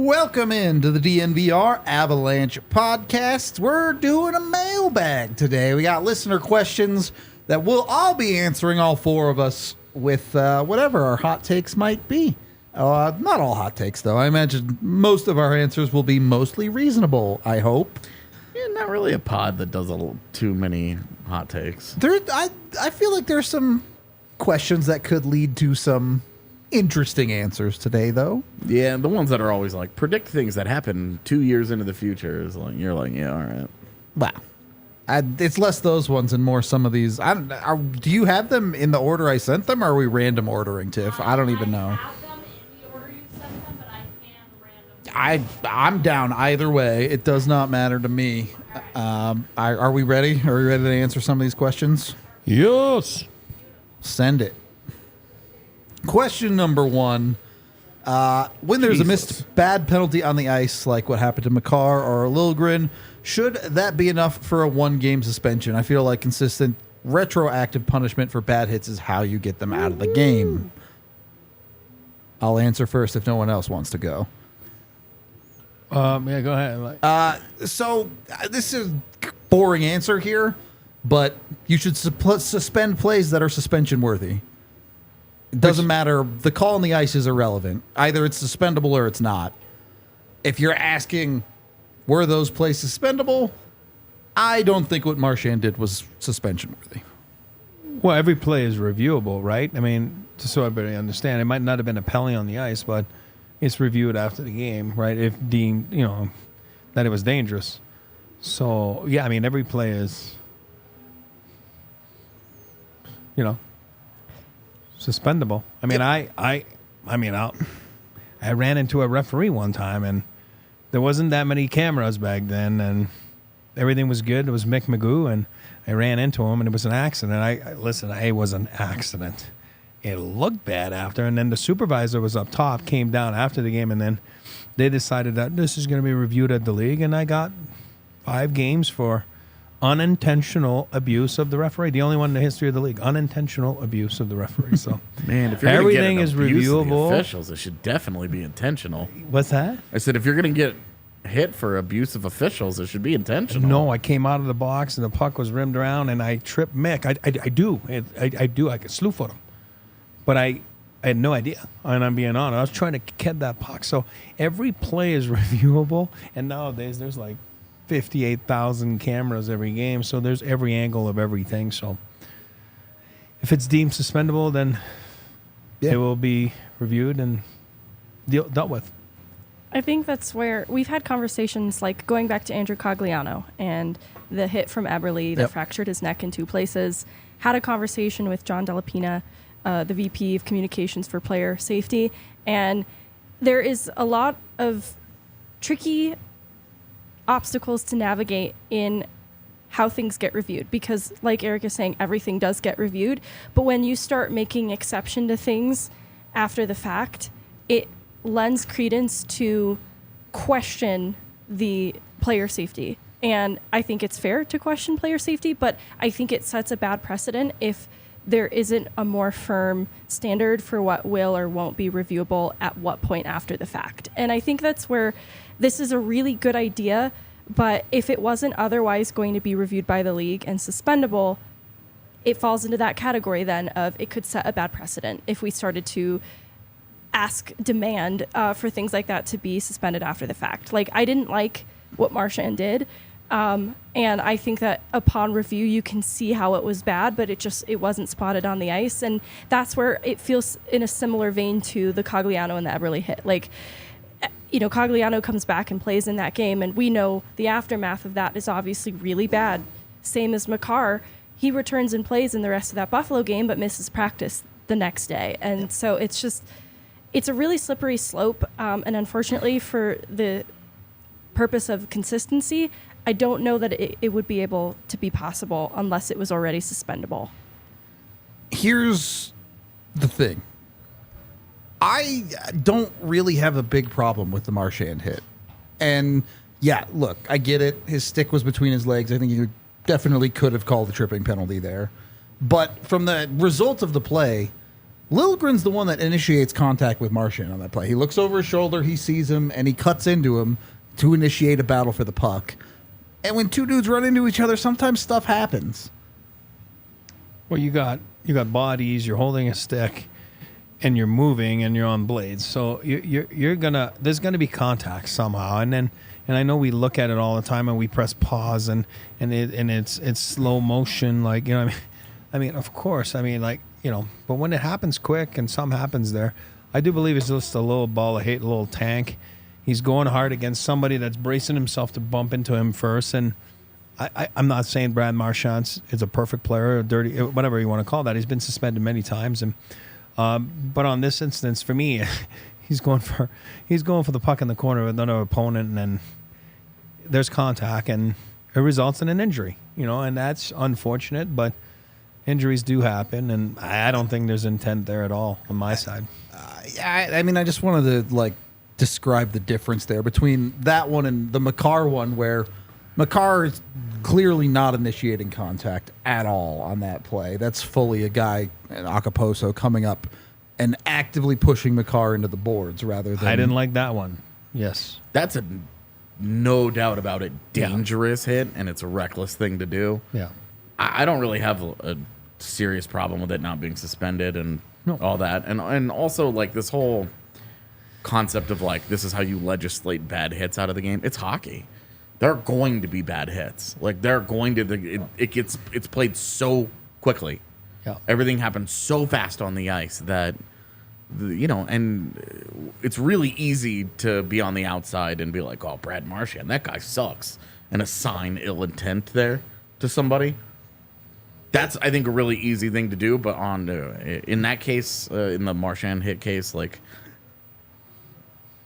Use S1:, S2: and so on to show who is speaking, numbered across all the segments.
S1: Welcome into the DNVR Avalanche Podcast. We're doing a mailbag today. We got listener questions that we'll all be answering, all four of us, with whatever our hot takes might be. Not all hot takes, though. I imagine most of our answers will be mostly reasonable, I hope.
S2: Yeah, not really a pod that does a little too many hot takes.
S1: I feel like there's some questions that could lead to some interesting answers today, though.
S2: Yeah, the ones that are always like predict things that happen 2 years into the future is like you're like, yeah, all right.
S1: Wow, it's less those ones and more some of these. Do you have them in the order I sent them, or are we random ordering, Tiff? I don't even know.
S3: I have them in the order you sent them, but I can random.
S1: I'm down either way. It does not matter to me. Are we ready? Are we ready to answer some of these questions?
S2: Yes.
S1: Send it. Question number one. When there's a missed bad penalty on the ice, like what happened to Makar or Liljegren, should that be enough for a one-game suspension? I feel like consistent retroactive punishment for bad hits is how you get them out of the game. I'll answer first if no one else wants to go.
S4: Yeah, go ahead.
S1: So this is a boring answer here, but you should suspend plays that are suspension-worthy. It doesn't matter. The call on the ice is irrelevant. Either it's suspendable or it's not. If you're asking, were those plays suspendable? I don't think what Marchand did was suspension-worthy.
S4: Well, every play is reviewable, right? I mean, just so everybody understand, it might not have been a penalty on the ice, but it's reviewed after the game, right? If deemed, that it was dangerous. So, yeah, I mean, every play is, suspendable. I mean, I ran into a referee one time, and there wasn't that many cameras back then, and everything was good. It was Mick Magoo, and I ran into him, and it was an accident. It was an accident. It looked bad after, and then the supervisor was up top, came down after the game, and then they decided that this is going to be reviewed at the league, and I got 5 games for unintentional abuse of the referee. The only one in the history of the league. Unintentional abuse of the referee. So,
S2: man, if you're
S4: everything
S2: get
S4: is
S2: abuse of
S4: reviewable.
S2: The officials, it should definitely be intentional.
S4: What's that?
S2: I said, if you're going to get hit for abuse of officials, it should be intentional.
S4: No, I came out of the box and the puck was rimmed around and I tripped Mick. I do. I could slew foot him. But I had no idea. And I'm being honest. I was trying to get that puck. So every play is reviewable. And nowadays there's like 58,000 cameras every game. So there's every angle of everything. So if it's deemed suspendable, then it will be reviewed and dealt with.
S5: I think that's where we've had conversations like going back to Andrew Cogliano and the hit from Eberle that fractured his neck in 2 places. Had a conversation with John Delapina, the VP of Communications for Player Safety. And there is a lot of tricky obstacles to navigate in how things get reviewed. Because like Eric is saying, everything does get reviewed. But when you start making exception to things after the fact, it lends credence to question the player safety. And I think it's fair to question player safety, but I think it sets a bad precedent if there isn't a more firm standard for what will or won't be reviewable at what point after the fact. And I think that's where this is a really good idea, but if it wasn't otherwise going to be reviewed by the league and suspendable, it falls into that category then of it could set a bad precedent if we started to demand for things like that to be suspended after the fact. Like, I didn't like what Marchand did, and I think that upon review you can see how it was bad, but it wasn't spotted on the ice, and that's where it feels in a similar vein to the Cogliano and the Eberle hit. Like, Cogliano comes back and plays in that game, and we know the aftermath of that is obviously really bad. Same as Makar. He returns and plays in the rest of that Buffalo game, but misses practice the next day, and so it's a really slippery slope, and unfortunately for the purpose of consistency, I don't know that it would be able to be possible unless it was already suspendable.
S1: Here's the thing. I don't really have a big problem with the Marchand hit. And yeah, look, I get it. His stick was between his legs. I think you definitely could have called a tripping penalty there. But from the result of the play, Liljegren's the one that initiates contact with Marchand on that play. He looks over his shoulder, he sees him, and he cuts into him to initiate a battle for the puck. And when two dudes run into each other, sometimes stuff happens.
S4: Well, you got bodies, you're holding a stick, and you're moving, and you're on blades. So there's gonna be contact somehow, and I know we look at it all the time, and we press pause, and it's slow motion, like, you know what I mean. I mean, of course, I mean, like, you know, but when it happens quick and something happens there, I do believe it's just a little ball of hate, a little tank. He's going hard against somebody that's bracing himself to bump into him first. And I'm not saying Brad Marchand is a perfect player or dirty, whatever you want to call that. He's been suspended many times. And but on this instance, for me, he's going for the puck in the corner with another opponent, and then there's contact, and it results in an injury. You know, and that's unfortunate, but injuries do happen, and I don't think there's intent there at all on my side.
S1: I mean, I just wanted to, like, describe the difference there between that one and the Makar one, where Makar is clearly not initiating contact at all on that play. That's fully a guy, an Akaposo, coming up and actively pushing Makar into the boards rather than...
S4: I didn't like that one. Yes.
S2: That's a no doubt about it dangerous hit, and it's a reckless thing to do.
S4: Yeah.
S2: I don't really have a serious problem with it not being suspended and all that. And also, like, this whole concept of, like, this is how you legislate bad hits out of the game. It's hockey. There are going to be bad hits. Like, they're going to... It's played so quickly.
S4: Yeah.
S2: Everything happens so fast on the ice that, you know, and it's really easy to be on the outside and be like, oh, Brad Marchand, that guy sucks, and assign ill intent there to somebody. That's, I think, a really easy thing to do. But in that case, in the Marchand hit case, like,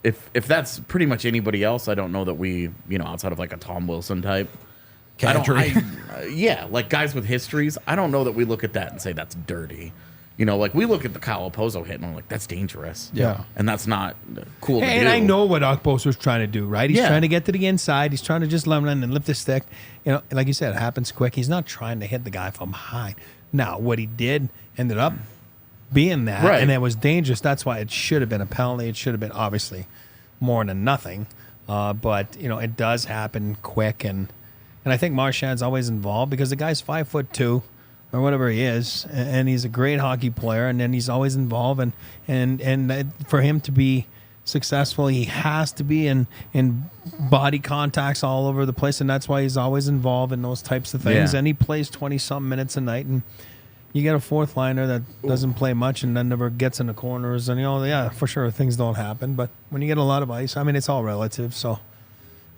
S2: if that's pretty much anybody else, I don't know that we, you know, outside of like a Tom Wilson type, yeah, like guys with histories, I don't know that we look at that and say that's dirty. You know, like, we look at the Kyle Oposo hit and we're like, that's dangerous.
S4: Yeah.
S2: And that's not cool to do.
S4: And I know what Okposo was trying to do, right? He's
S2: Yeah.
S4: trying to get to the inside. He's trying to just lemon and lift his stick. You know, like you said, it happens quick. He's not trying to hit the guy from behind. Now, what he did ended up being that,
S2: Right.
S4: and it was dangerous. That's why it should have been a penalty. It should have been, obviously, more than nothing. But, you know, it does happen quick. And I think Marchand's always involved because the guy's 5'2", or whatever he is, and he's a great hockey player, and then he's always involved, and for him to be successful, he has to be in body contacts all over the place, and that's why he's always involved in those types of things.
S2: Yeah.
S4: And he plays 20-something minutes a night, and you get a fourth liner that doesn't play much and then never gets in the corners, and, you know, yeah, for sure, things don't happen, but when you get a lot of ice, I mean, it's all relative, so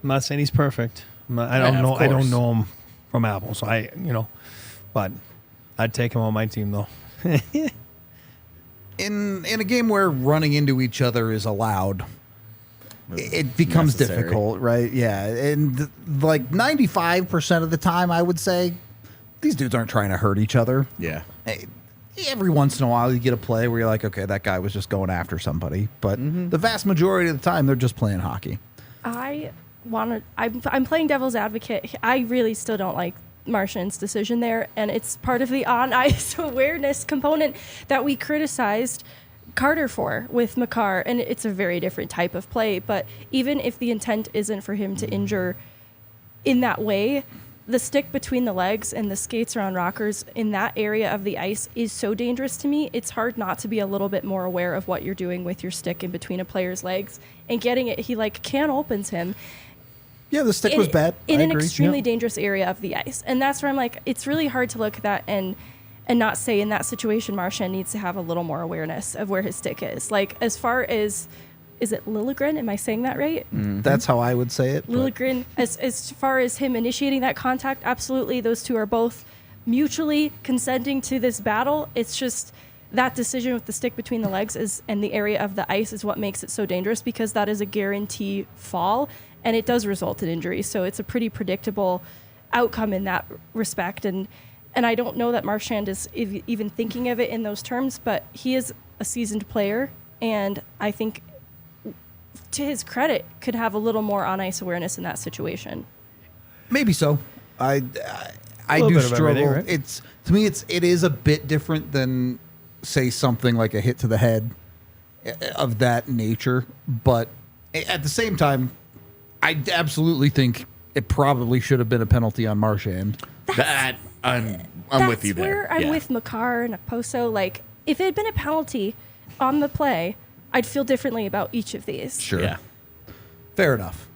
S4: I'm not saying he's perfect. I don't know him from Apple, so but I'd take him on my team, though.
S1: In a game where running into each other is allowed, it becomes
S2: necessary.
S1: difficult, right? Yeah. And like 95% of the time, I would say, these dudes aren't trying to hurt each other.
S2: Yeah.
S1: Every once in a while, you get a play where you're like, okay, that guy was just going after somebody. But the vast majority of the time, they're just playing hockey.
S5: I'm playing devil's advocate. I really still don't like Marchand's decision there, and it's part of the on-ice awareness component that we criticized Carter for with Makar, and it's a very different type of play. But even if the intent isn't for him to injure in that way, the stick between the legs and the skates around rockers in that area of the ice is so dangerous to me. It's hard not to be a little bit more aware of what you're doing with your stick in between a player's legs and getting it. He like can opens him.
S1: Yeah, the stick was bad.
S5: In
S1: I
S5: an
S1: agree.
S5: extremely dangerous area of the ice. And that's where I'm like, it's really hard to look at that and not say in that situation Marchand needs to have a little more awareness of where his stick is. Like, as far as, is it Liljegren? Am I saying that right?
S1: That's how I would say it. but-
S5: Liljegren, as far as him initiating that contact, absolutely, those two are both mutually consenting to this battle. It's just that decision with the stick between the legs and the area of the ice is what makes it so dangerous, because that is a guarantee fall. and it does result in injuries. So it's a pretty predictable outcome in that respect. And I don't know that Marchand is even thinking of it in those terms, but he is a seasoned player, and I think, to his credit, could have a little more on-ice awareness in that situation.
S1: Maybe so. I
S4: little
S1: do
S4: bit of everything,
S1: struggle.
S4: right?
S1: It's to me, it is a bit different than, say, something like a hit to the head of that nature. But at the same time, I absolutely think it probably should have been a penalty on Marchand.
S2: I'm with you there.
S5: That's where I'm with Makar and Okposo. Like, if it had been a penalty on the play, I'd feel differently about each of these.
S1: Sure.
S2: Yeah.
S1: Fair enough.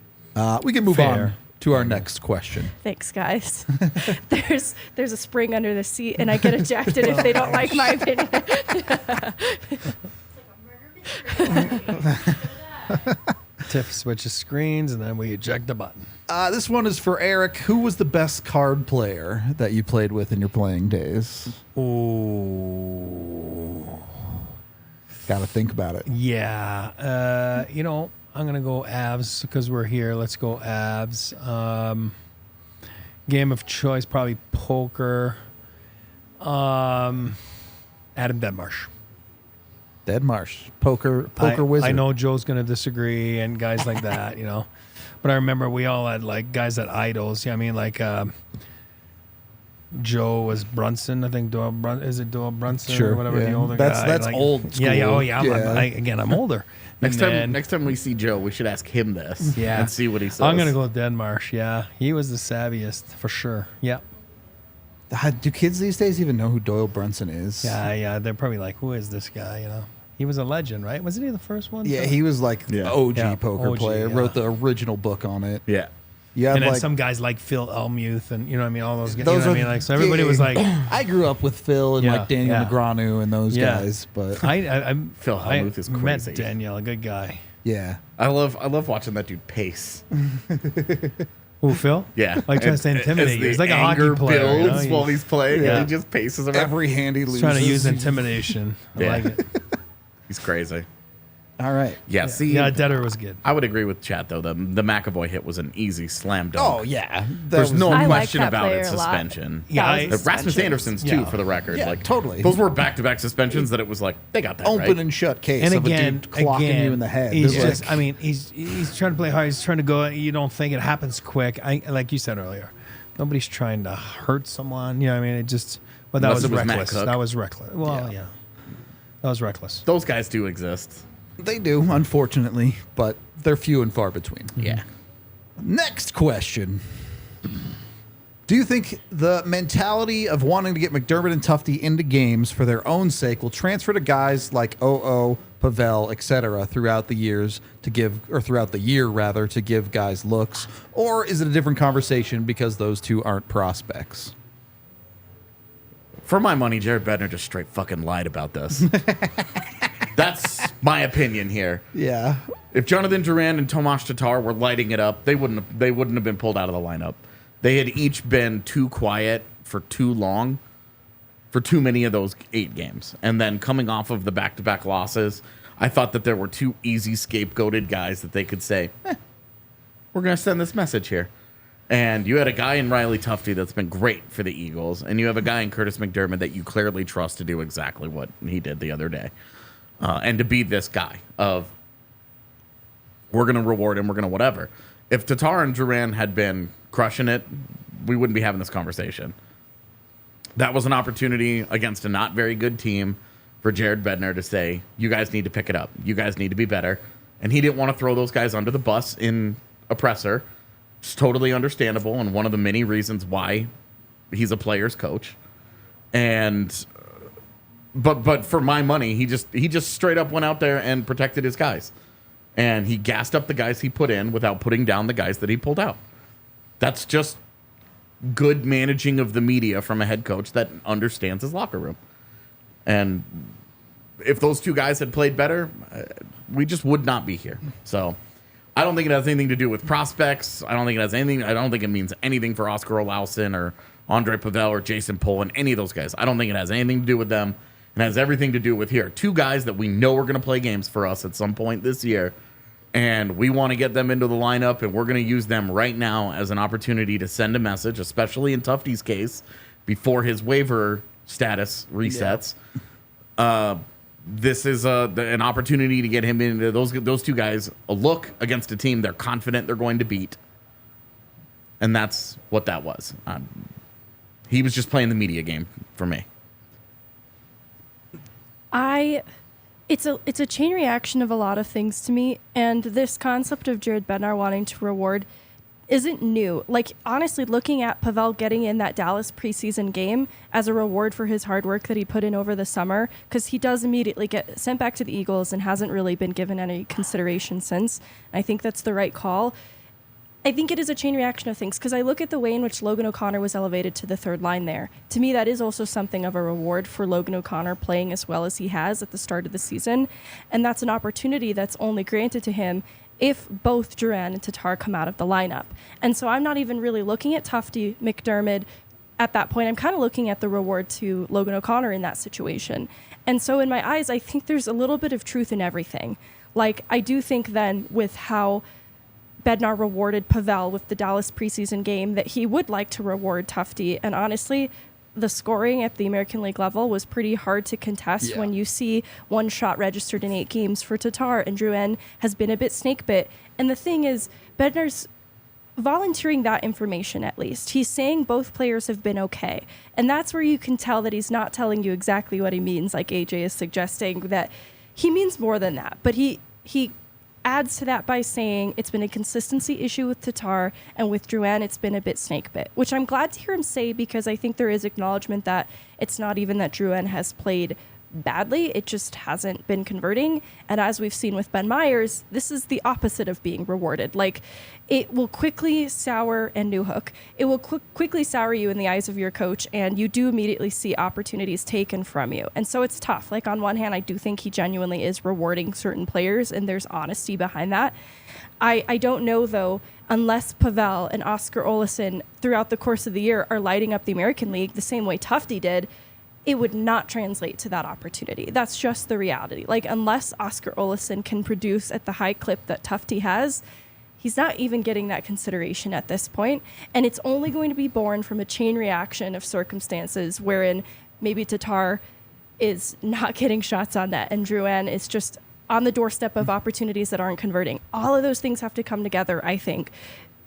S1: We can move
S4: Fair.
S1: on to our next question.
S5: Thanks, guys. There's a spring under the seat, and I get ejected if they don't like my opinion.
S4: Tiff switches screens, and then we eject the button.
S1: This one is for Eric. Who was the best card player that you played with in your playing days?
S4: Ooh.
S1: Got to think about it.
S4: Yeah. I'm going to go Avs because we're here. Let's go Avs. Game of choice, probably poker. Adam Deadmarsh.
S1: Deadmarsh. Poker wizard.
S4: I know Joe's going to disagree and guys like that, But I remember we all had like guys that idols. Yeah, I mean, like Joe was Brunson. I think is it Doyle Brunson
S1: Sure,
S4: or whatever
S1: yeah.
S4: the older
S1: That's
S4: guy?
S1: that's
S4: like,
S1: old school.
S4: Yeah. Oh yeah.
S1: Yeah.
S4: I'm older.
S2: Next
S4: And
S2: time we see Joe, we should ask him this.
S4: Yeah.
S2: And see what he says.
S4: I'm gonna go with Deadmarsh. Yeah, he was the savviest for sure. Yeah.
S1: Do kids these days even know who Doyle Brunson is?
S4: Yeah. They're probably like, who is this guy? He was a legend, right? Wasn't he the first one?
S1: Yeah, he was like
S2: Yeah.
S1: OG
S4: Yeah,
S1: poker
S4: OG,
S1: player.
S4: yeah.
S1: Wrote the original book on it.
S2: Yeah.
S1: Yeah,
S4: And then
S1: like
S4: some guys like Phil Elmuth and all those guys.
S1: those are,
S4: Like, so everybody was like,
S1: I grew up with Phil and
S4: Yeah,
S1: like Daniel
S4: yeah.
S1: Negreanu and those
S4: Yeah.
S1: guys, but
S4: I
S2: Phil Hellmuth is
S4: met
S2: crazy.
S4: Danielle, a good guy.
S1: yeah.
S2: I love watching that dude pace.
S4: Who, Phil?
S2: Yeah.
S4: Like trying to intimidate you. He's like a hockey
S2: anger
S4: player.
S2: builds while he's playing.
S4: Yeah.
S2: And he just paces around.
S1: Every hand he loses.
S4: He's trying to use intimidation. I
S2: Yeah.
S4: like it.
S2: He's crazy.
S1: All right.
S2: Yeah, see,
S4: Yeah, Deader was good.
S2: I would agree with Chat, though. The McAvoy hit was an easy slam dunk.
S1: Oh yeah.
S2: There's no
S5: I like
S2: question
S5: that
S2: about
S5: player
S2: its
S5: a lot.
S2: suspension.
S4: Yeah,
S5: That
S4: I-
S5: was
S2: Rasmus
S5: suspension.
S2: Anderson's, too,
S4: Yeah.
S2: for the record.
S1: Yeah,
S2: like
S1: totally.
S2: Those were back-to-back suspensions that it was like, they got that
S1: Open
S2: right.
S1: and shut case
S4: And
S1: of
S4: again,
S1: a dude clocking you in the head.
S4: He's
S1: There's
S4: just,
S1: like-
S4: I mean, he's trying to play hard. He's trying to go. You don't think it happens quick. Like you said earlier, nobody's trying to hurt someone. I mean, it just. But that
S2: Unless
S4: was
S2: it was Matt
S4: reckless.
S2: Cook.
S4: That was reckless. Well, yeah. That was reckless.
S2: Those guys do exist.
S1: They do, unfortunately, but they're few and far between.
S2: Yeah.
S1: Next question. Do you think the mentality of wanting to get McDermott and Tufte into games for their own sake will transfer to guys like OO, Pavel, etc. throughout the years throughout the year rather, to give guys looks? Or is it a different conversation because those two aren't prospects?
S2: For my money, Jared Bednar just straight fucking lied about this. That's my opinion here.
S1: Yeah.
S2: If Jonathan Duran and Tomas Tatar were lighting it up, they wouldn't have been pulled out of the lineup. They had each been too quiet for too long, for too many of those 8 games. And then coming off of the back-to-back losses, I thought that there were 2 easy scapegoated guys that they could say, we're going to send this message here. And you had a guy in Riley Tufte that's been great for the Eagles, and you have a guy in Curtis McDermott that you clearly trust to do exactly what he did the other day. And to be this guy of, we're going to reward him, we're going to whatever. If Tatar and Duran had been crushing it, we wouldn't be having this conversation. That was an opportunity against a not very good team for Jared Bednar to say, you guys need to pick it up. You guys need to be better. And he didn't want to throw those guys under the bus in a presser. It's totally understandable, and one of the many reasons why he's a player's coach. And but for my money, he just straight up went out there and protected his guys. And he gassed up the guys he put in without putting down the guys that he pulled out. That's just good managing of the media from a head coach that understands his locker room. And if those 2 guys had played better, we just would not be here. So I don't think it has anything to do with prospects. I don't think it means anything for Oscar Olausson or Andre Pavel or Jason Poland, any of those guys. I don't think it has anything to do with them. It has everything to do with here. 2 guys that we know are going to play games for us at some point this year And we want to get them into the lineup, and we're going to use them right now as an opportunity to send a message, especially in Tufty's case, before his waiver status resets. Yeah. This is an opportunity to get him into those two guys a look against a team they're confident they're going to beat. And that's what that was. He was just playing the media game for me.
S5: It's a chain reaction of a lot of things to me, and this concept of Jared Bednar wanting to reward isn't new. Like, honestly, looking at Pavel getting in that Dallas preseason game as a reward for his hard work that he put in over the summer, because he does immediately get sent back to the Eagles and hasn't really been given any consideration since. I think that's the right call. I think it is a chain reaction of things, because I look at the way in which Logan O'Connor was elevated to the third line there. To me, that is also something of a reward for Logan O'Connor playing as well as he has at the start of the season. And that's an opportunity that's only granted to him if both Duran and Tatar come out of the lineup. And so I'm not even really looking at Tufty, McDermott at that point. I'm kind of looking at the reward to Logan O'Connor in that situation. And so in my eyes, I think there's a little bit of truth in everything. Like, I do think then with how Bednar rewarded Pavel with the Dallas preseason game that he would like to reward Tufty. And honestly, the scoring at the American League level was pretty hard to contest when you see one shot registered in 8 games for Tatar, and Drouin has been a bit snake bit. And the thing is, Bednar's volunteering that information at least. He's saying both players have been okay. And that's where you can tell that he's not telling you exactly what he means, like AJ is suggesting, that he means more than that. But he adds to that by saying it's been a consistency issue with Tatar, and with Drouin it's been a bit snake bit, which I'm glad to hear him say, because I think there is acknowledgement that it's not even that Drouin has played badly, it just hasn't been converting. And as we've seen with Ben Myers, this is the opposite of being rewarded. Like, it will quickly sour, and Newhook, it will quickly sour you in the eyes of your coach, and you do immediately see opportunities taken from you. And so it's tough. Like, on one hand, I do think he genuinely is rewarding certain players, and there's honesty behind that. I don't know, though, unless Pavel and Oscar Olsson throughout the course of the year are lighting up the American League the same way Tufty did, it would not translate to that opportunity. That's just the reality. Like, unless Oscar Olsson can produce at the high clip that Tufty has, he's not even getting that consideration at this point. And it's only going to be born from a chain reaction of circumstances wherein maybe Tatar is not getting shots on net and Drouin is just on the doorstep of opportunities that aren't converting. All of those things have to come together, I think,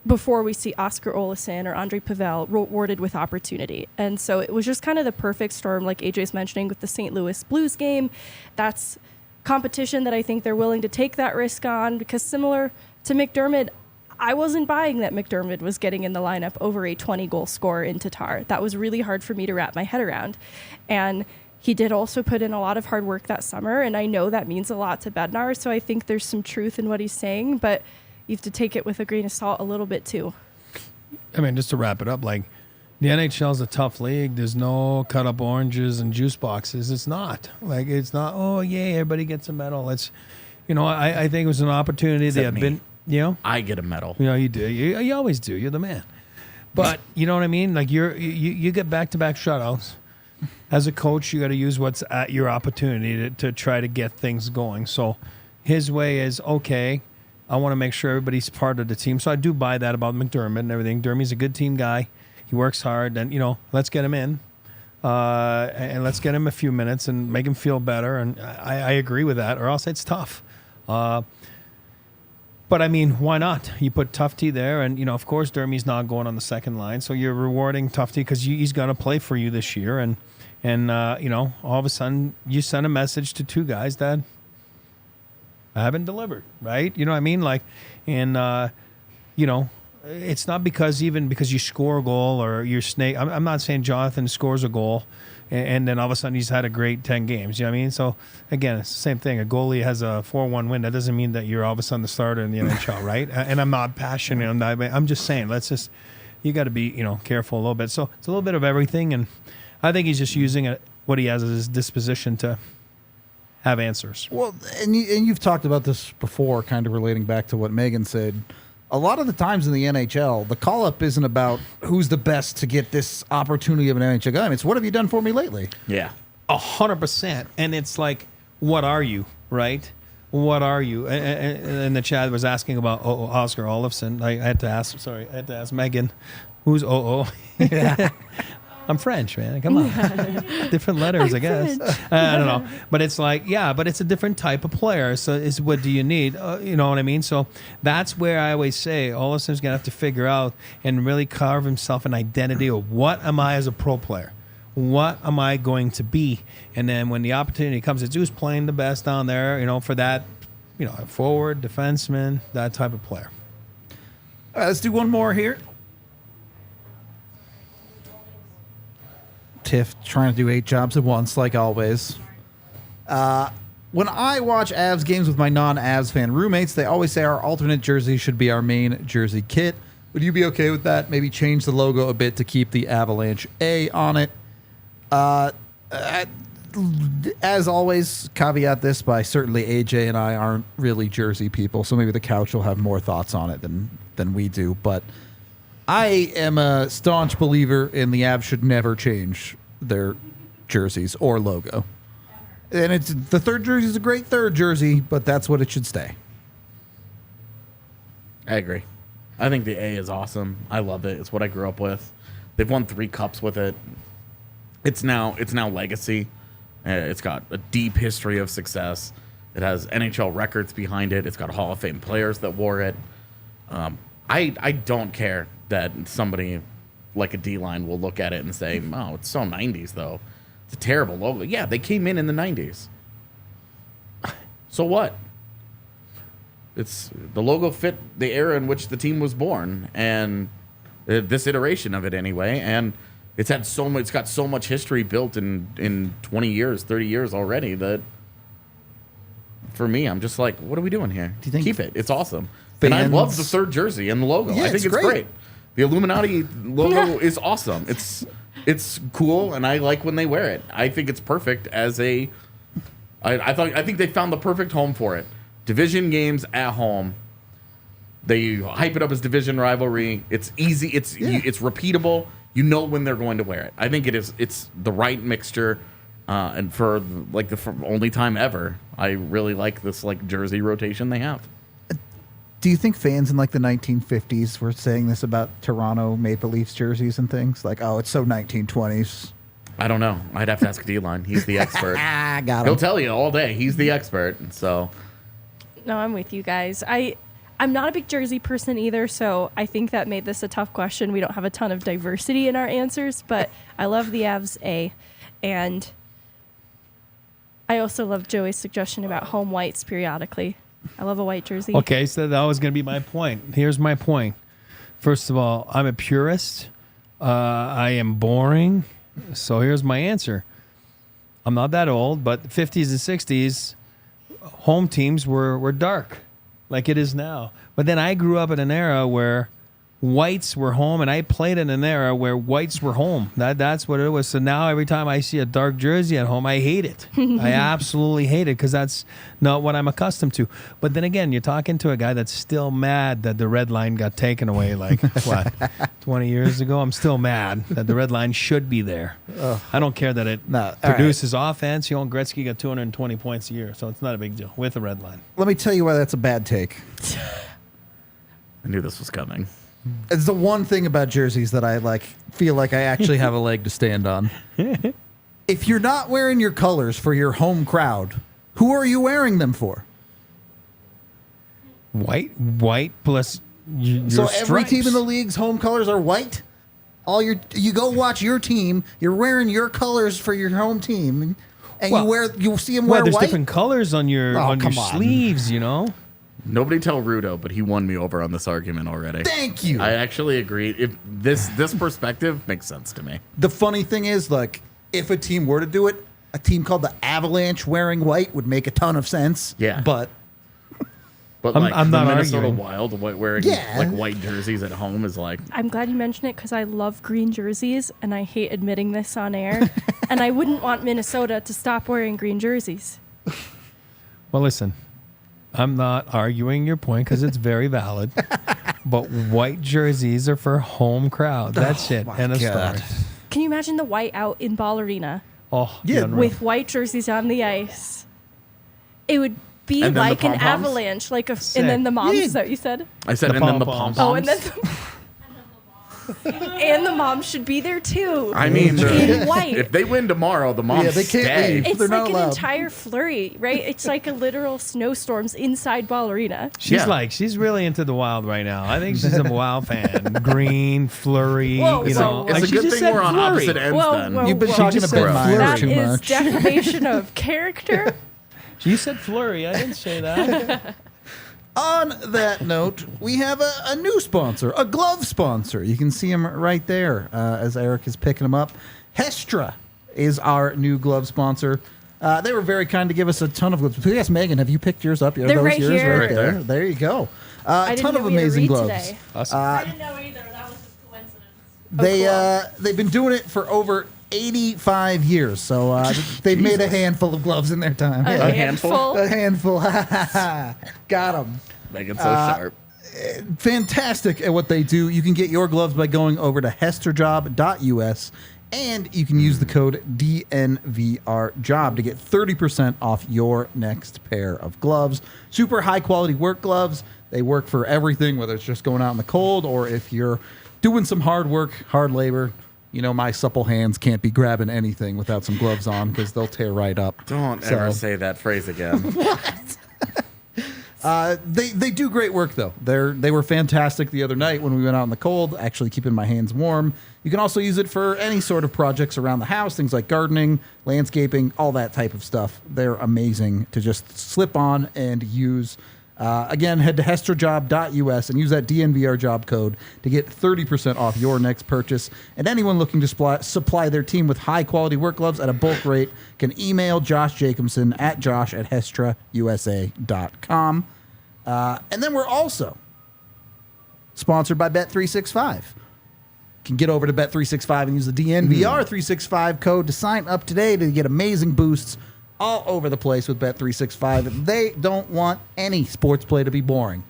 S5: before we see Oscar Olsson or Andre Pavel rewarded with opportunity. And so it was just kind of the perfect storm, like AJ's mentioning, with the St. Louis Blues game. That's competition that I think they're willing to take that risk on, because similar to McDermott, I wasn't buying that McDermott was getting in the lineup over a 20-goal scorer in Tatar. That was really hard for me to wrap my head around. And he did also put in a lot of hard work that summer, and I know that means a lot to Bednar, so I think there's some truth in what he's saying, but you have to take it with a grain of salt a little bit too.
S4: I mean, just to wrap it up, like, the NHL is a tough league. There's no cut up oranges and juice boxes. It's not. Like, it's not, oh, yeah, everybody gets a medal. It's, I think it was an opportunity that had been,
S2: I get a medal.
S4: You do. You always do. You're the man. But, you know what I mean? Like, you get back-to-back shutouts. As a coach, you got to use what's at your opportunity to try to get things going. So his way is, okay, I want to make sure everybody's part of the team. So I do buy that about McDermott and everything. Dermy's a good team guy. He works hard, and, let's get him in. And let's get him a few minutes and make him feel better. And I agree with that, or else it's tough. But, I mean, why not? You put Tufty there, and, of course, Dermy's not going on the second line. So you're rewarding Tufty because he's going to play for you this year. And all of a sudden, you send a message to two guys that I haven't delivered, right? You know what I mean? Like, and, it's not because you score a goal or you're snake. I'm not saying Jonathan scores a goal and then all of a sudden he's had a great 10 games. You know what I mean? So, again, it's the same thing. A goalie has a 4-1 win. That doesn't mean that you're all of a sudden the starter in the NHL, right? And I'm not passionate on that. I'm just saying, you got to be, careful a little bit. So it's a little bit of everything. And I think he's just using what he has at his disposition to have answers.
S1: Well, and you've talked about this before, kind of relating back to what Megan said. A lot of the times in the NHL, the call-up isn't about who's the best to get this opportunity of an NHL game. It's what have you done for me lately?
S2: Yeah.
S4: 100%. And it's like, what are you, right? what are you? And the chat was asking about Oscar Olofsson. I had to ask Megan, who's OO? I'm French, man. Come on. Different letters, I guess. I don't know. But it's like, yeah, but it's a different type of player. So it's what do you need? You know what I mean? So that's where I always say Olofsson's going to have to figure out and really carve himself an identity of what am I as a pro player? What am I going to be? And then when the opportunity comes, it's who's playing the best down there, for that, forward, defenseman, that type of player.
S1: All right, let's do one more here. Tiff trying to do 8 jobs at once, like always. When I watch Avs games with my non-Avs fan roommates, they always say our alternate jersey should be our main jersey kit. Would you be okay with that? Maybe change the logo a bit to keep the Avalanche A on it. As always, caveat this by certainly AJ and I aren't really jersey people, so maybe the couch will have more thoughts on it than we do. But I am a staunch believer in the Avs should never change their jerseys or logo. And the third jersey is a great third jersey, but that's what it should stay.
S2: I agree. I think the A is awesome. I love it. It's what I grew up with. They've won 3 cups with it. It's now legacy. It's got a deep history of success. It has NHL records behind it. It's got Hall of Fame players that wore it. I don't care that somebody like a D-line will look at it and say, "Oh, it's so 90s though. It's a terrible logo." Yeah, they came in the 90s. So what? The logo fit the era in which the team was born, and this iteration of it anyway. And it's got so much history built in 20 years, 30 years already that for me, I'm just like, what are we doing here?
S1: Do you think
S2: keep it? It's awesome. And I love the third jersey and the logo.
S1: Yeah,
S2: I think it's great. The Illuminati logo is awesome. It's cool, and I like when they wear it. I think it's perfect as a. I think they found the perfect home for it. Division games at home. They hype it up as division rivalry. It's easy. It's repeatable. You know when they're going to wear it. I think it's the right mixture, and for the only time ever, I really like this jersey rotation they have.
S1: Do you think fans in the 1950s were saying this about Toronto Maple Leafs jerseys and things? Like, oh, it's so 1920s.
S2: I don't know. I'd have to ask D-Line. He's the expert.
S1: Got him.
S2: He'll tell you all day. He's the expert. So,
S5: No, I'm with you guys. I'm not a big jersey person either, so I think that made this a tough question. We don't have a ton of diversity in our answers, but I love the Avs A. And I also love Joey's suggestion about home whites periodically. I love a white jersey.
S4: Okay, so that was going to be my point. Here's my point. First of all, I'm a purist. I am boring. So here's my answer. I'm not that old, but the 50s and 60s, home teams were dark, like it is now. But then I grew up in an era where whites were home, and I played in an era where whites were home. That's what it was. So now every time I see a dark jersey at home, I hate it. I absolutely hate it because that's not what I'm accustomed to. But then again, you're talking to a guy that's still mad that the red line got taken away 20 years ago. I'm still mad that the red line should be there. I don't care that it produces offense. Gretzky got 220 points a year, so it's not a big deal with the red line.
S1: Let me tell you why that's a bad take.
S2: I knew this was coming.
S1: It's the one thing about jerseys that I feel like I actually have a leg to stand on. If you're not wearing your colors for your home crowd, who are you wearing them for?
S4: White plus your
S1: so every
S4: stripes.
S1: team in the league's home colors are white? You go watch your team, you're wearing your colors for your home team, and you see them wear
S4: there's
S1: white?
S4: different colors on your sleeves,
S2: Nobody tell Rudo, but he won me over on this argument already.
S1: Thank you.
S2: I actually agree. If this perspective makes sense to me.
S1: The funny thing is, if a team were to do it, a team called the Avalanche wearing white would make a ton of sense.
S2: Yeah.
S1: But
S4: I'm
S2: the
S4: not
S2: Minnesota
S4: arguing.
S2: Wild wearing white jerseys at home is
S5: I'm glad you mentioned it because I love green jerseys, and I hate admitting this on air. And I wouldn't want Minnesota to stop wearing green jerseys.
S4: Well, listen. I'm not arguing your point because it's very valid. But white jerseys are for home crowd. That's it. End of story.
S5: Can you imagine the white out in Ball Arena?
S4: Oh,
S1: yeah.
S5: With white jerseys on the ice. It would be
S2: And then the
S5: like an
S2: pom-poms?
S5: avalanche, like a,
S4: Sick.
S5: and then the moms.
S1: Yeah.
S5: Is that what you said?
S2: I said,
S4: The
S2: and then the
S4: pom-poms.
S2: pom-poms.
S5: Oh, and then and the moms should be there too.
S2: I mean,
S5: in white.
S2: if they win tomorrow, the moms
S1: they can't
S2: stay.
S1: leave.
S5: It's
S1: They're
S5: like
S1: not
S5: an
S1: allowed.
S5: entire flurry, right? It's like a literal snowstorms inside Ball Arena.
S4: She's really into the Wild right now. I think she's a Wild fan. Green, flurry,
S5: Whoa,
S4: you
S5: whoa,
S4: know.
S5: whoa.
S2: It's
S4: Like
S2: a
S4: she
S2: good
S4: just
S2: thing
S4: said
S2: we're on
S4: flurry.
S2: opposite ends
S5: Whoa,
S2: then.
S5: whoa.
S1: You've been
S5: Well,
S1: talking
S4: just
S1: to Ben
S4: said
S1: Meyer
S5: That
S1: too
S5: is
S1: much.
S5: defamation of character.
S4: You said flurry. I didn't say that.
S1: On that note, we have a new sponsor, a glove sponsor. You can see him right there as Eric is picking them up. Hestra is our new glove sponsor. They were very kind to give us a ton of gloves. Please ask Megan, have you picked yours up? Are
S5: They're
S1: those
S5: right
S1: yours
S5: here.
S1: right there?
S2: Right
S1: There you go.
S5: I
S1: A
S5: didn't
S1: ton
S5: know
S1: of
S5: we had to
S1: amazing
S5: read
S1: gloves.
S5: today.
S4: Awesome.
S3: I didn't know either. That was just coincidence.
S1: They've been doing it for over 85 years, so they've made a handful of gloves in their time.
S5: A
S1: Yeah.
S2: handful?
S1: A handful. Got them.
S2: Megan's so sharp.
S1: Fantastic at what they do. You can get your gloves by going over to hesterjob.us, and you can use the code DNVRJOB to get 30% off your next pair of gloves. Super high quality work gloves. They work for everything, whether it's just going out in the cold or if you're doing some hard work, hard labor. You know, my supple hands can't be grabbing anything without some gloves on because they'll tear right up.
S2: Don't
S1: So-
S2: ever say that phrase again.
S1: They do great work though. They were fantastic the other night when we went out in the cold, actually keeping my hands warm. You can also use it for any sort of projects around the house, things like gardening, landscaping, all that type of stuff. They're amazing to just slip on and use. Again, head to hesterjob.us and use that DNVR job code to get 30% off your next purchase. And anyone looking to supply their team with high-quality work gloves at a bulk rate can email Josh Jacobson at josh@hestrausa.com. And then we're also sponsored by Bet365. You can get over to Bet365 and use the DNVR365 code to sign up today to get amazing boosts all over the place with Bet365. They don't want any sports play to be boring.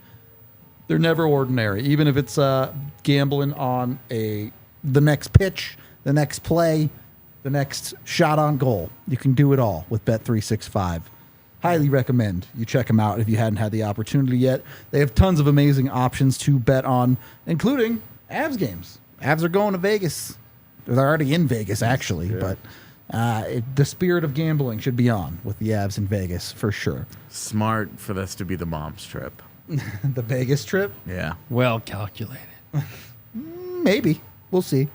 S1: They're never ordinary, even if it's gambling on the next pitch, the next play, the next shot on goal. You can do it all with Bet365. Highly recommend you check them out if you hadn't had the opportunity yet. They have tons of amazing options to bet on, including Avs games. Avs are going to Vegas. They're already in Vegas, actually, but the spirit of gambling should be on with the Avs in Vegas for sure.
S2: Smart for this to be the mom's trip.
S1: The Vegas trip?
S2: Yeah.
S4: Well calculated.
S1: Maybe. We'll see.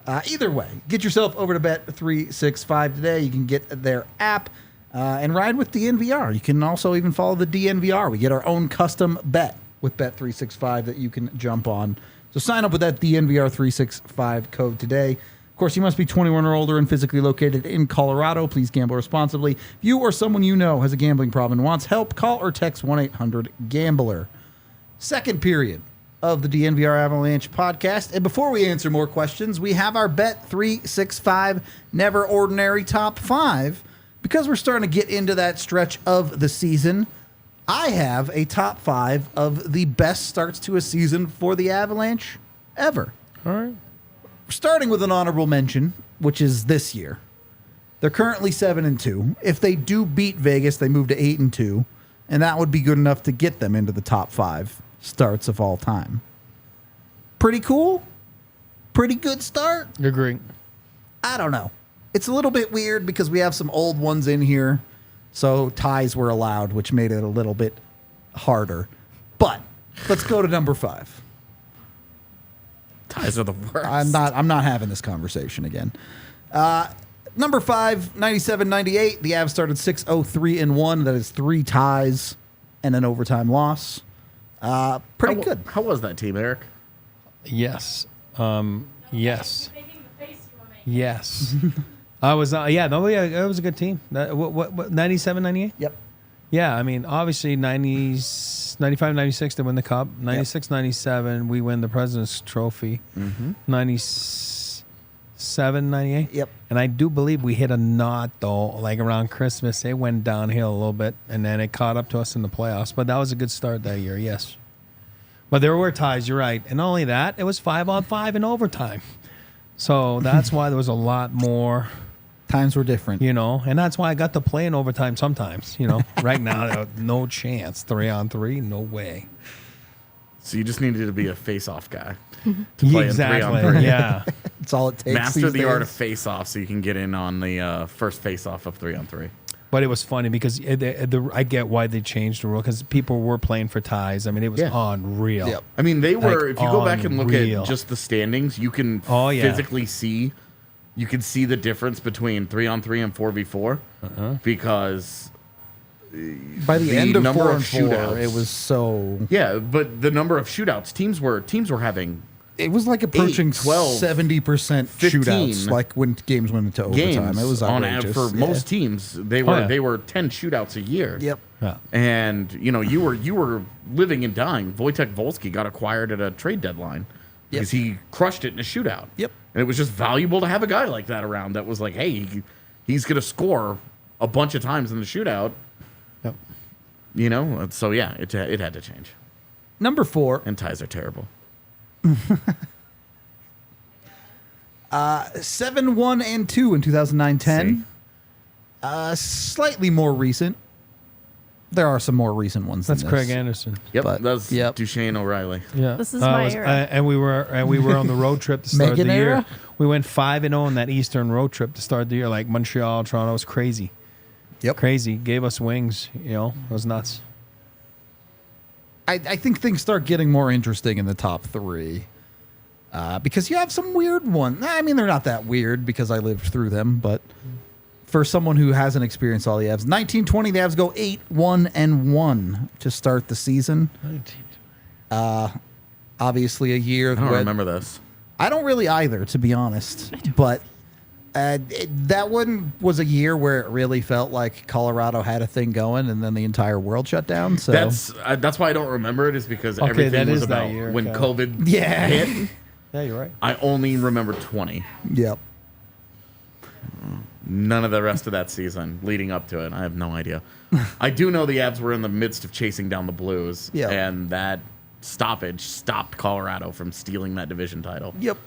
S1: Either way, get yourself over to Bet365 today. You can get their app and ride with DNVR. You can also even follow the DNVR. We get our own custom bet with Bet365 that you can jump on. So sign up with that DNVR365 code today. Of course, you must be 21 or older and physically located in Colorado. Please gamble responsibly. If you or someone you know has a gambling problem and wants help, call or text 1-800-GAMBLER. Second period of the DNVR Avalanche podcast. And before we answer more questions, we have our Bet365 Never Ordinary Top 5. Because we're starting to get into that stretch of the season, I have a top 5 of the best starts to a season for the Avalanche ever.
S4: All right.
S1: Starting with an honorable mention, which is this year. They're currently 7-2. If they do beat Vegas, they move to 8-2, and that would be good enough to get them into the top 5 starts of all time. Pretty cool? Pretty good start?
S4: Agree.
S1: I don't know. It's a little bit weird because we have some old ones in here, so ties were allowed, which made it a little bit harder. But let's go to number 5.
S2: Ties are the worst.
S1: I'm not having this conversation again. Number 5, 97-98. The Avs started 6-0-3-1. That is 3 ties and an overtime loss. Pretty good.
S2: How was that team, Eric?
S4: Yes. Yes.
S3: Making the face you were making.
S4: Yes. I was, it was a good team. What 97, 98?
S1: Yep.
S4: Yeah, I mean, obviously 95, 96, they win the Cup. 96, 97, we win the President's Trophy. 97, 98.
S1: Yep.
S4: And I do believe we hit a knot, though, like around Christmas. It went downhill a little bit, and then it caught up to us in the playoffs. But that was a good start that year, yes. But there were ties, you're right. And not only that, it was 5-on-5 in overtime. So that's why there was a lot more
S1: Times were different.
S4: You know, and that's why I got to play in overtime sometimes. You know, right now, no chance. 3-on-3, no way.
S2: So you just needed to be a face-off guy to play
S4: Exactly.
S2: in 3-on-3.
S4: Yeah.
S1: It's all it takes.
S2: Master
S1: these
S2: the art of
S1: days.
S2: face-off so you can get in on the first face-off of 3-on-3.
S4: But it was funny because I get why they changed the rule because people were playing for ties. I mean, it was unreal.
S1: Yep.
S2: I mean, they were,
S4: Like,
S2: if you go back and look
S4: unreal.
S2: at just the standings, you can physically see, you can see the difference between 3-on-3 and 4v4 because
S1: By the end of
S2: number
S1: 4
S2: of
S1: and 4,
S2: shootouts.
S1: it was so.
S2: yeah, but the number of shootouts, teams were having
S1: It was like approaching
S2: 12,
S1: 70%
S2: 15
S1: shootouts, like when games went into
S2: games
S1: overtime. It was
S2: on
S1: outrageous.
S2: for
S1: Yeah.
S2: most teams. They were 10 shootouts a year.
S1: Yep.
S4: Yeah.
S2: And you know, you were living and dying. Wojtek Wolski got acquired at a trade deadline because he crushed it in a shootout.
S1: Yep.
S2: And it was just valuable to have a guy like that around that was like, hey, he's going to score a bunch of times in the shootout.
S4: Yep.
S2: You know, so yeah, it had to change.
S1: Number 4,
S2: And ties are terrible.
S1: 7-1-2 in 2009-10. Slightly more recent. There are some more recent ones.
S4: That's
S1: than
S4: Craig
S1: this.
S4: Anderson.
S2: Yep,
S1: But-
S2: that's
S1: yep.
S2: Duchesne O'Reilly.
S4: Yeah,
S5: This is my era.
S4: and we were on the road trip to start
S1: Megan
S4: the year.
S1: era?
S4: We went 5-0 on that Eastern road trip to start the year. Like Montreal, Toronto, it was crazy.
S1: Yep.
S4: Crazy. Gave us wings. You know, it was nuts.
S1: I think things start getting more interesting in the top 3. Because you have some weird ones. I mean, they're not that weird because I lived through them, but for someone who hasn't experienced all the Avs, 1920, the Avs go 8-1-1 to start the season. Obviously, a year.
S2: I don't remember this.
S1: I don't really either, to be honest. But that one was a year where it really felt like Colorado had a thing going, and then the entire world shut down. So
S2: That's why I don't remember it, is because
S4: Okay,
S2: everything
S4: that
S2: was
S4: is that
S2: about
S4: year,
S2: when
S4: okay.
S2: COVID
S1: Yeah.
S2: hit.
S4: Yeah, you're right.
S2: I only remember 20.
S1: Yep.
S2: None of the rest of that season leading up to it. I have no idea. I do know the Avs were in the midst of chasing down the Blues,
S1: Yeah.
S2: and that stoppage stopped Colorado from stealing that division title.
S1: Yep.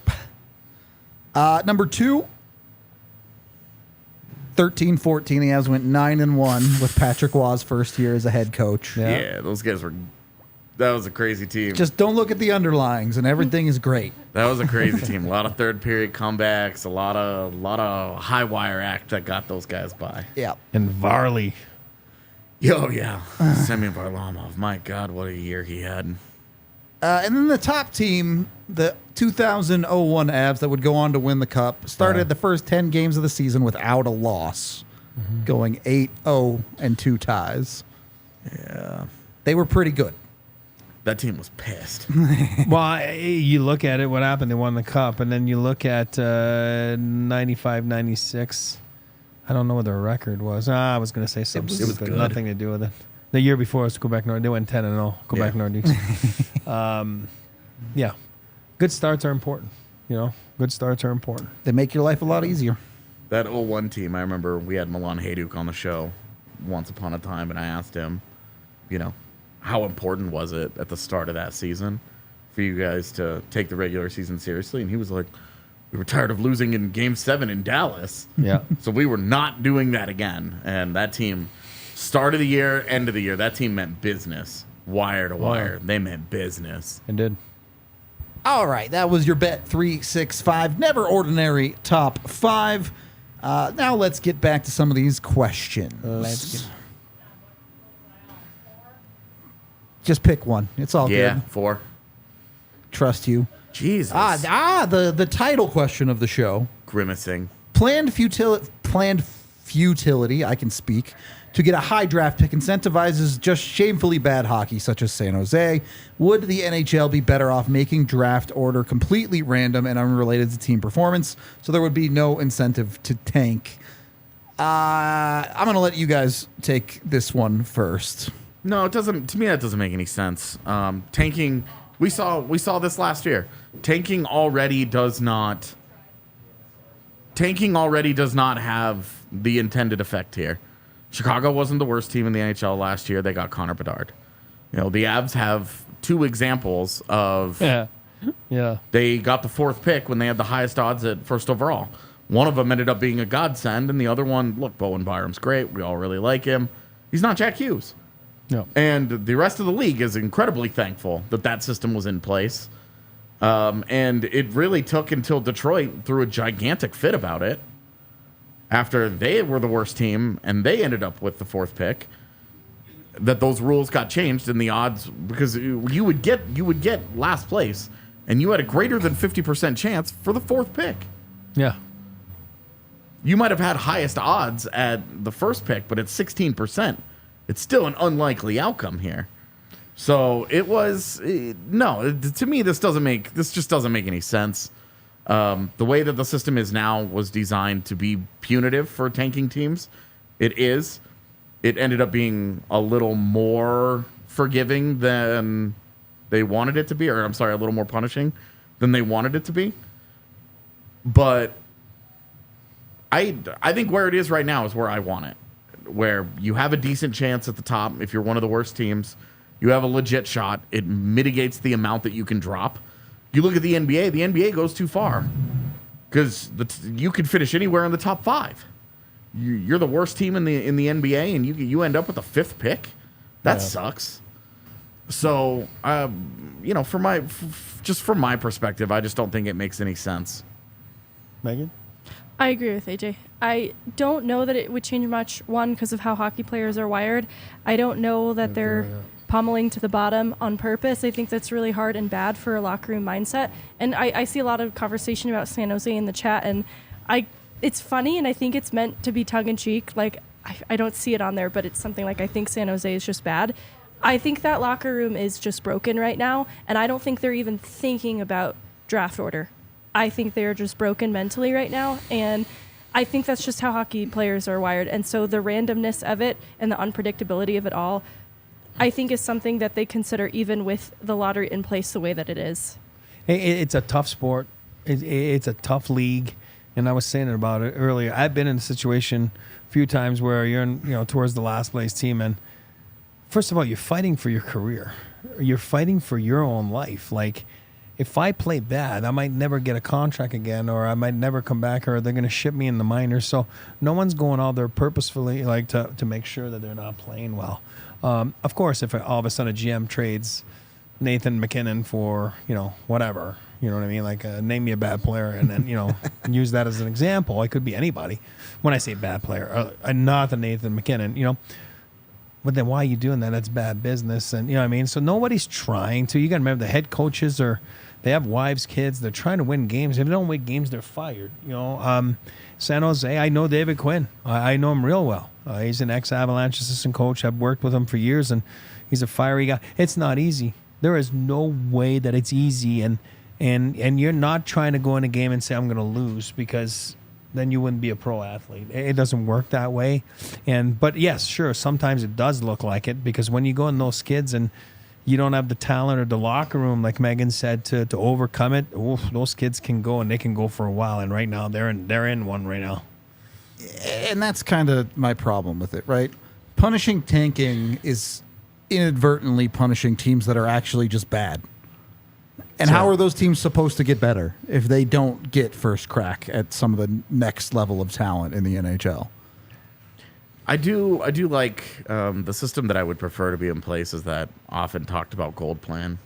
S1: Number 2, 13-14. The Avs went 9-1 with Patrick Waugh's first year as a head coach.
S2: Yeah, those guys were. That was a crazy team.
S1: Just don't look at the underlyings, and everything is great.
S2: That was a crazy team. A lot of third period comebacks, a lot of high wire act that got those guys by.
S1: Yeah.
S4: And Varley.
S2: Yeah. Semyon Varlamov. My God, what a year he had.
S1: And then the top team, the 2001 Avs that would go on to win the Cup, started the first 10 games of the season without a loss, going 8-0 and 2 ties.
S2: Yeah.
S1: They were pretty good.
S2: That team was pissed.
S4: Well, you look at it, what happened? They won the Cup. And then you look at 95, 96. I don't know what their record was. I was going to say something
S2: It was
S4: stupid.
S2: good.
S4: Nothing to do with it. The year before was Quebec Nordiques. They went 10-0. Quebec
S2: Yeah.
S4: Nordiques. Yeah. Good starts are important. You know, good starts are important.
S1: They make your life a lot easier.
S2: That 01 team, I remember we had Milan Hajduk on the show once upon a time, and I asked him, you know, how important was it at the start of that season for you guys to take the regular season seriously? And he was like, we were tired of losing in Game 7 in Dallas.
S4: Yeah.
S2: So we were not doing that again. And that team, start of the year, end of the year, that team meant business. Wire to wire. They meant business.
S4: It did.
S1: All right, that was your Bet 365 Never Ordinary Top 5. Now let's get back to some of these questions.
S4: Let's get-
S1: Just pick one. It's all
S2: Yeah,
S1: good.
S2: 4.
S1: Trust you.
S2: Jesus.
S1: The title question of the show.
S2: Grimacing.
S1: Planned futility, I can speak, to get a high draft pick incentivizes just shamefully bad hockey, such as San Jose. Would the NHL be better off making draft order completely random and unrelated to team performance, so there would be no incentive to tank? I'm going to let you guys take this one first.
S2: No, it doesn't. To me, that doesn't make any sense. Tanking. We saw this last year. Tanking already does not have the intended effect here. Chicago wasn't the worst team in the NHL last year. They got Connor Bedard. You know, the Avs have 2 examples of
S4: Yeah. Yeah.
S2: they got the 4th pick when they had the highest odds at first overall. One of them ended up being a godsend, and the other one, look, Bowen Byram's great. We all really like him. He's not Jack Hughes.
S4: No.
S2: And the rest of the league is incredibly thankful that system was in place. And it really took until Detroit threw a gigantic fit about it after they were the worst team and they ended up with the 4th pick that those rules got changed and the odds, because you would get last place and you had a greater than 50% chance for the 4th pick.
S4: Yeah.
S2: You might have had highest odds at the 1st pick, but it's 16%. It's still an unlikely outcome here. So it was to me this just doesn't make any sense. The way that the system is now was designed to be punitive for tanking teams. It ended up being a little more forgiving than they wanted it to be, or I'm sorry, a little more punishing than they wanted it to be. But I think where it is right now is where I want it, where you have a decent chance at the top if you're one of the worst teams. You have a legit shot. It mitigates the amount that you can drop. You look at the NBA. The NBA goes too far because you could finish anywhere in the top 5. You're the worst team in the NBA, and you end up with a 5th pick. That sucks. So, from my perspective, I just don't think it makes any sense.
S4: Megan?
S5: I agree with AJ. I don't know that it would change much, one, because of how hockey players are wired. I don't know that they're pummeling to the bottom on purpose. I think that's really hard and bad for a locker room mindset. And I see a lot of conversation about San Jose in the chat, and it's funny, and I think it's meant to be tongue-in-cheek. Like, I don't see it on there, but it's something like, I think San Jose is just bad. I think that locker room is just broken right now, and I don't think they're even thinking about draft order. I think they're just broken mentally right now, and I think that's just how hockey players are wired. And so the randomness of it and the unpredictability of it all, I think, is something that they consider even with the lottery in place the way that it is.
S4: It's a tough sport. It's a tough league. And I was saying about it earlier. I've been in a situation a few times where you're towards the last place team, and first of all, you're fighting for your career. You're fighting for your own life. Like, if I play bad, I might never get a contract again, or I might never come back, or they're going to ship me in the minors. So no one's going out there purposefully to make sure that they're not playing well. Of course, if all of a sudden a GM trades Nathan McKinnon for, whatever, you know what I mean? Like, name me a bad player and then, use that as an example. It could be anybody. When I say bad player, not the Nathan McKinnon, But then why are you doing that? That's bad business. And, you know what I mean? So nobody's trying to. You got to remember, the head coaches they have wives, kids. They're trying to win games. If they don't win games, they're fired. San Jose, I know David Quinn. I know him real well. He's an ex-Avalanche assistant coach. I've worked with him for years, and he's a fiery guy. It's not easy. There is no way that it's easy, and you're not trying to go in a game and say, I'm going to lose, because then you wouldn't be a pro athlete. It doesn't work that way. But yes, sure, sometimes it does look like it, because when you go in those skids and you don't have the talent or the locker room, like Megan said, to overcome it, those kids can go, and they can go for a while. And right now, they're in one right now.
S1: And that's kind of my problem with it, right? Punishing tanking is inadvertently punishing teams that are actually just bad. And how are those teams supposed to get better if they don't get first crack at some of the next level of talent in the NHL?
S2: I do like the system that I would prefer to be in place is that often talked about gold plan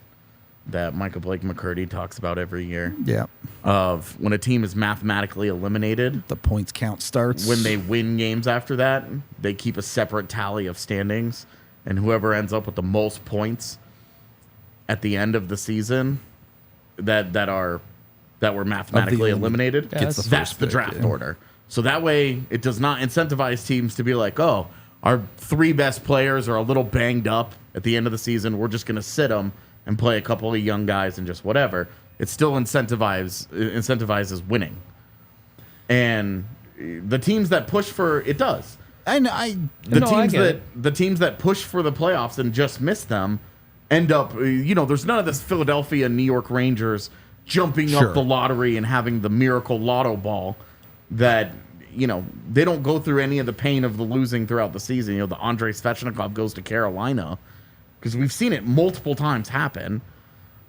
S2: that Michael Blake McCurdy talks about every year.
S1: Yeah.
S2: Of when a team is mathematically eliminated,
S1: the points count starts.
S2: When they win games after that, they keep a separate tally of standings, and whoever ends up with the most points at the end of the season that were mathematically eliminated, that's the draft order. So that way, it does not incentivize teams to be like, oh, our 3 best players are a little banged up at the end of the season. We're just going to sit them and play a couple of young guys and just whatever. It still incentivizes winning. And the teams that push for it does. The teams that push for the playoffs and just miss them end up, there's none of this Philadelphia and New York Rangers jumping up the lottery and having the miracle lotto ball that, they don't go through any of the pain of the losing throughout the season. The Andrei Svechnikov goes to Carolina, because we've seen it multiple times happen.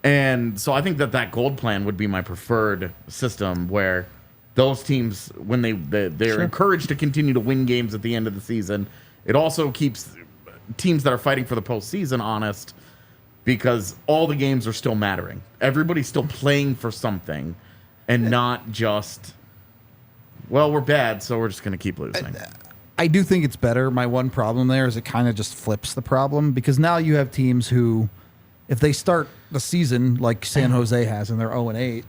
S2: And so I think that gold plan would be my preferred system, where those teams, when they're encouraged to continue to win games at the end of the season, it also keeps teams that are fighting for the postseason honest, because all the games are still mattering. Everybody's still playing for something, and not just, well, we're bad, so we're just going to keep losing.
S1: I do think it's better. My one problem there is it kind of just flips the problem, because now you have teams who, if they start the season like San Jose has and they're 0-8,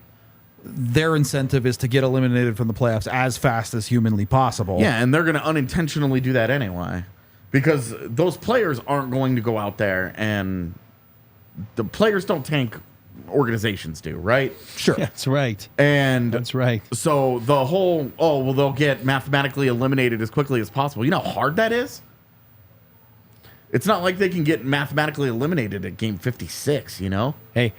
S1: their incentive is to get eliminated from the playoffs as fast as humanly possible.
S2: Yeah, and they're going to unintentionally do that anyway, because those players aren't going to go out there, and the players don't tank, organizations do, right?
S1: Sure.
S4: That's right.
S2: And
S4: That's right.
S2: So the whole, they'll get mathematically eliminated as quickly as possible. You know how hard that is? It's not like they can get mathematically eliminated at game 56, you know?
S4: Hey,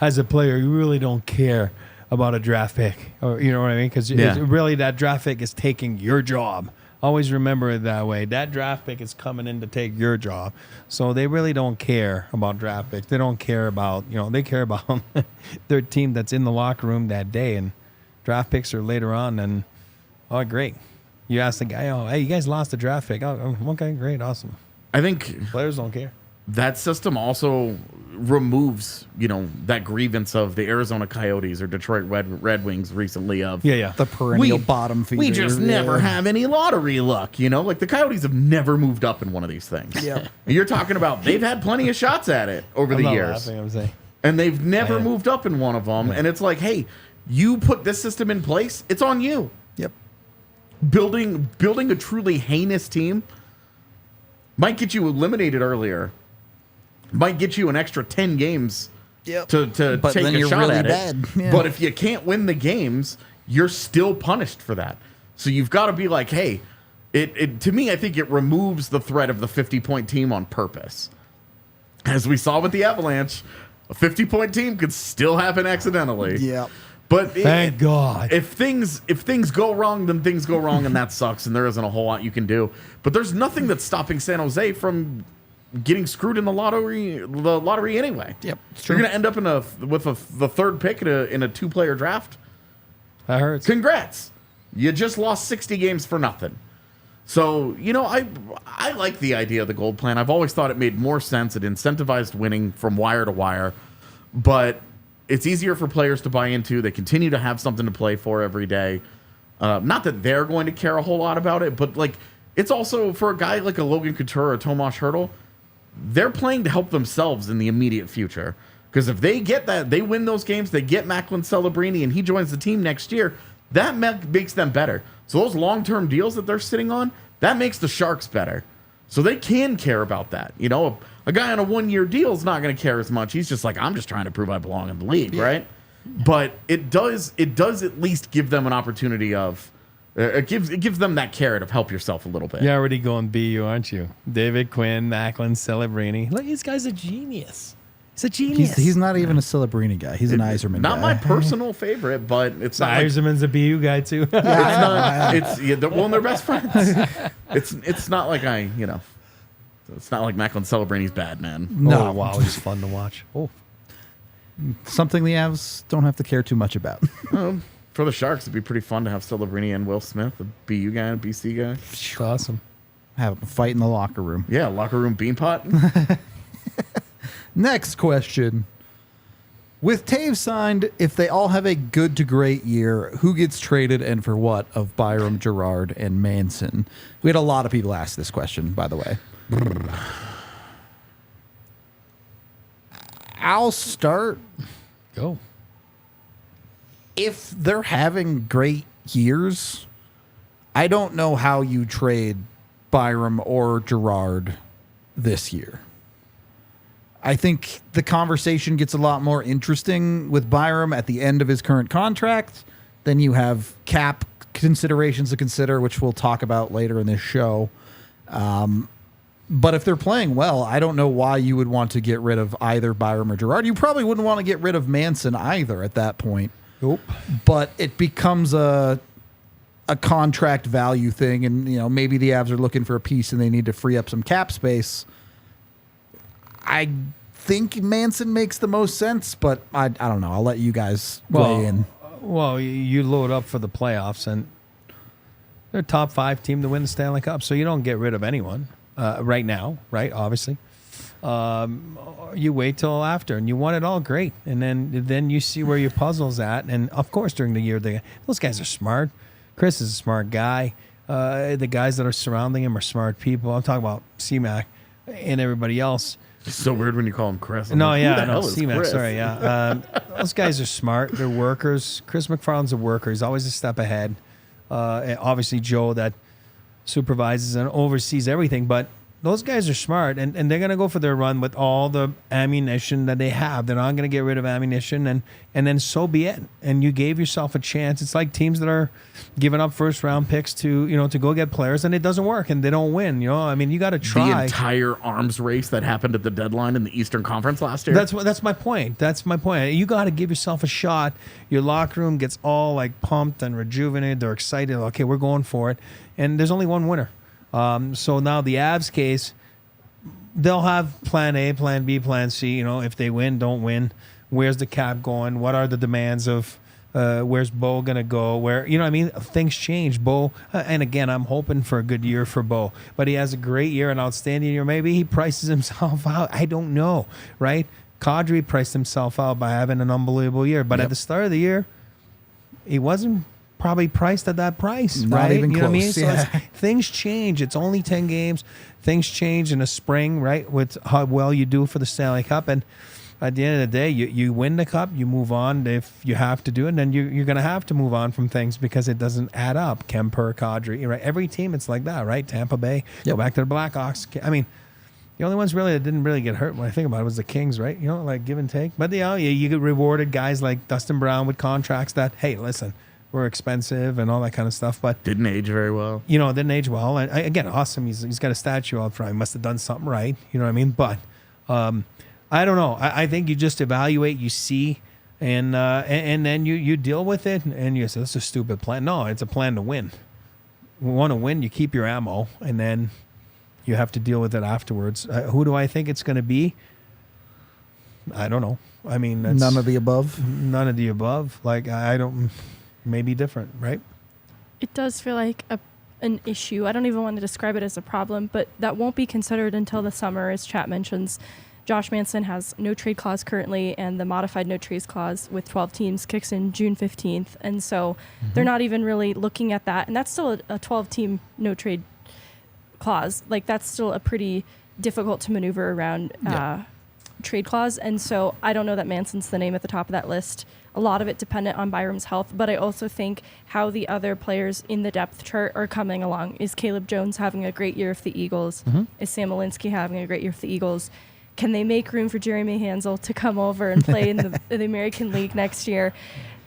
S4: as a player, you really don't care about a draft pick, or you know what I mean? Because really, that draft pick is taking your job. Always remember it that way. That draft pick is coming in to take your job. So they really don't care about draft picks. They don't care about, they care about their team that's in the locker room that day. And draft picks are later on. And, oh, great. You ask the guy, hey, you guys lost the draft pick. Oh, okay, great, awesome.
S2: I think
S4: Players don't care.
S2: that system also removes, that grievance of the Arizona Coyotes or Detroit Red Wings recently of
S1: the perennial bottom feeder.
S2: We just never have any lottery luck, Like the Coyotes have never moved up in one of these things.
S1: Yeah.
S2: You're talking about they've had plenty of shots at it over the years.
S4: I'm saying.
S2: And they've never moved up in one of them. And it's like, hey, you put this system in place, it's on you.
S1: Yep.
S2: Building a truly heinous team might get you eliminated earlier. Might get you an extra 10 games to
S1: but
S2: take
S1: then
S2: a
S1: you're
S2: shot
S1: really
S2: at
S1: bad.
S2: it.
S1: Yeah.
S2: But if you can't win the games, you're still punished for that. So you've got to be like, hey, it to me, I think it removes the threat of the 50-point team on purpose. As we saw with the Avalanche, a 50-point team could still happen accidentally.
S1: Yeah.
S2: But
S4: Thank God.
S2: If things go wrong, then things go wrong, and that sucks, and there isn't a whole lot you can do. But there's nothing that's stopping San Jose from getting screwed in the lottery anyway.
S1: Yep, it's
S2: You're
S1: true.
S2: going to end up with the third pick in a 2-player draft.
S4: That hurts.
S2: Congrats. You just lost 60 games for nothing. So, I like the idea of the gold plan. I've always thought it made more sense. It incentivized winning from wire to wire. But it's easier for players to buy into. They continue to have something to play for every day. Not that they're going to care a whole lot about it, but it's also for a guy like a Logan Couture or Tomas Hertl, they're playing to help themselves in the immediate future. Because if they get that, they win those games, they get Macklin Celebrini, and he joins the team next year, that makes them better. So those long-term deals that they're sitting on, that makes the Sharks better. So they can care about that. A guy on a 1-year deal is not going to care as much. He's just like, I'm just trying to prove I belong in the league, right? But it does at least give them an opportunity of, it gives them that carrot of help yourself a little bit.
S4: You're already going BU, aren't you? David Quinn, Macklin, Celebrini. Look, this guy's a genius. He's a genius.
S1: He's not even a Celebrini guy. He's an Yzerman guy.
S2: Not my personal favorite, but it's not.
S4: Yzerman's a BU guy too.
S2: It's not. They're best friends. It's not like it's not like Macklin Celebrini's bad, man.
S1: No.
S4: Oh, wow, he's fun to watch. Oh,
S1: Something the Avs don't have to care too much about.
S2: For the Sharks, it'd be pretty fun to have Celebrini and Will Smith, a BU guy and a BC guy.
S4: it's awesome.
S1: Have a fight in the locker room.
S2: Yeah, locker room beanpot.
S1: Next question. With Taves signed, if they all have a good to great year, who gets traded and for what of Byram, Girard, and Manson? We had a lot of people ask this question, by the way. I'll start.
S4: Go.
S1: If they're having great years, I don't know how you trade Byram or Girard this year. I think the conversation gets a lot more interesting with Byram at the end of his current contract. Then you have cap considerations to consider, which we'll talk about later in this show. But if they're playing well, I don't know why you would want to get rid of either Byram or Girard. You probably wouldn't want to get rid of Manson either at that point.
S4: Nope.
S1: But it becomes a contract value thing, and maybe the Avs are looking for a piece and they need to free up some cap space. I think Manson makes the most sense, but I don't know. I'll let you guys weigh in.
S4: Well, you load up for the playoffs, and they're a top 5 team to win the Stanley Cup, so you don't get rid of anyone right now, right? Obviously. You wait till after, and you won it all, great. And then you see where your puzzle's at. And, of course, during the year, those guys are smart. Chris is a smart guy. The guys that are surrounding him are smart people. I'm talking about C-Mac and everybody else.
S2: It's so weird when you call him Chris.
S4: No, C-Mac, sorry, yeah. Those guys are smart. They're workers. Chris McFarland's a worker. He's always a step ahead. And obviously, Joe that supervises and oversees everything. But those guys are smart, and they're going to go for their run with all the ammunition that they have. They're not going to get rid of ammunition, and then so be it. And you gave yourself a chance. It's like teams that are giving up first-round picks to go get players, and it doesn't work, and they don't win. I mean, you got to try.
S2: The entire arms race that happened at the deadline in the Eastern Conference last year.
S4: That's my point. You got to give yourself a shot. Your locker room gets all like pumped and rejuvenated. They're excited. Okay, we're going for it, and there's only one winner. So now the Avs case, they'll have plan A, plan B, plan C. If they win, don't win. Where's the cap going? What are the demands of where's Bo going to go? Where, I mean, things change. Bo, and again, I'm hoping for a good year for Bo. But he has a great year, an outstanding year. Maybe he prices himself out. I don't know, right? Kadri priced himself out by having an unbelievable year. But at the start of the year, he wasn't probably priced at that price,
S1: Not
S4: right?
S1: even
S4: you know
S1: close.
S4: what I mean? So things change. It's only 10 games. Things change in the spring, right? With how well you do for the Stanley Cup. And at the end of the day, you win the cup, you move on if you have to do it, and then you're going to have to move on from things because it doesn't add up. Kemper, Kadri, right? Every team, it's like that, right? Tampa Bay, go back to the Blackhawks. I mean, the only ones really that didn't really get hurt when I think about it was the Kings, right? Like give and take. But you get rewarded guys like Dustin Brown with contracts that, hey, listen, we're expensive and all that kind of stuff, but
S2: didn't age very well.
S4: Didn't age well. And again, awesome. He's got a statue out front. He must have done something right. You know what I mean? But I don't know. I think you just evaluate, you see, and then you deal with it, and you say that's a stupid plan. No, it's a plan to win. You want to win, you keep your ammo, and then you have to deal with it afterwards. Who do I think it's going to be? I don't know. I mean, that's
S1: none of the above.
S4: None of the above. Like I don't. Maybe different, right?
S5: It does feel like an issue. I don't even want to describe it as a problem, but that won't be considered until the summer, as Chat mentions. Josh Manson has no trade clause currently, and the modified no trade clause with 12 teams kicks in June 15th. And so they're not even really looking at that. And that's still a 12-team no trade clause. Like, that's still a pretty difficult to maneuver around trade clause. And so I don't know that Manson's the name at the top of that list. A lot of it dependent on Byram's health, but I also think how the other players in the depth chart are coming along. Is Caleb Jones having a great year for the Eagles? Is Sam Olinsky having a great year for the Eagles? Can they make room for Jeremy Hansel to come over and play in the American League next year?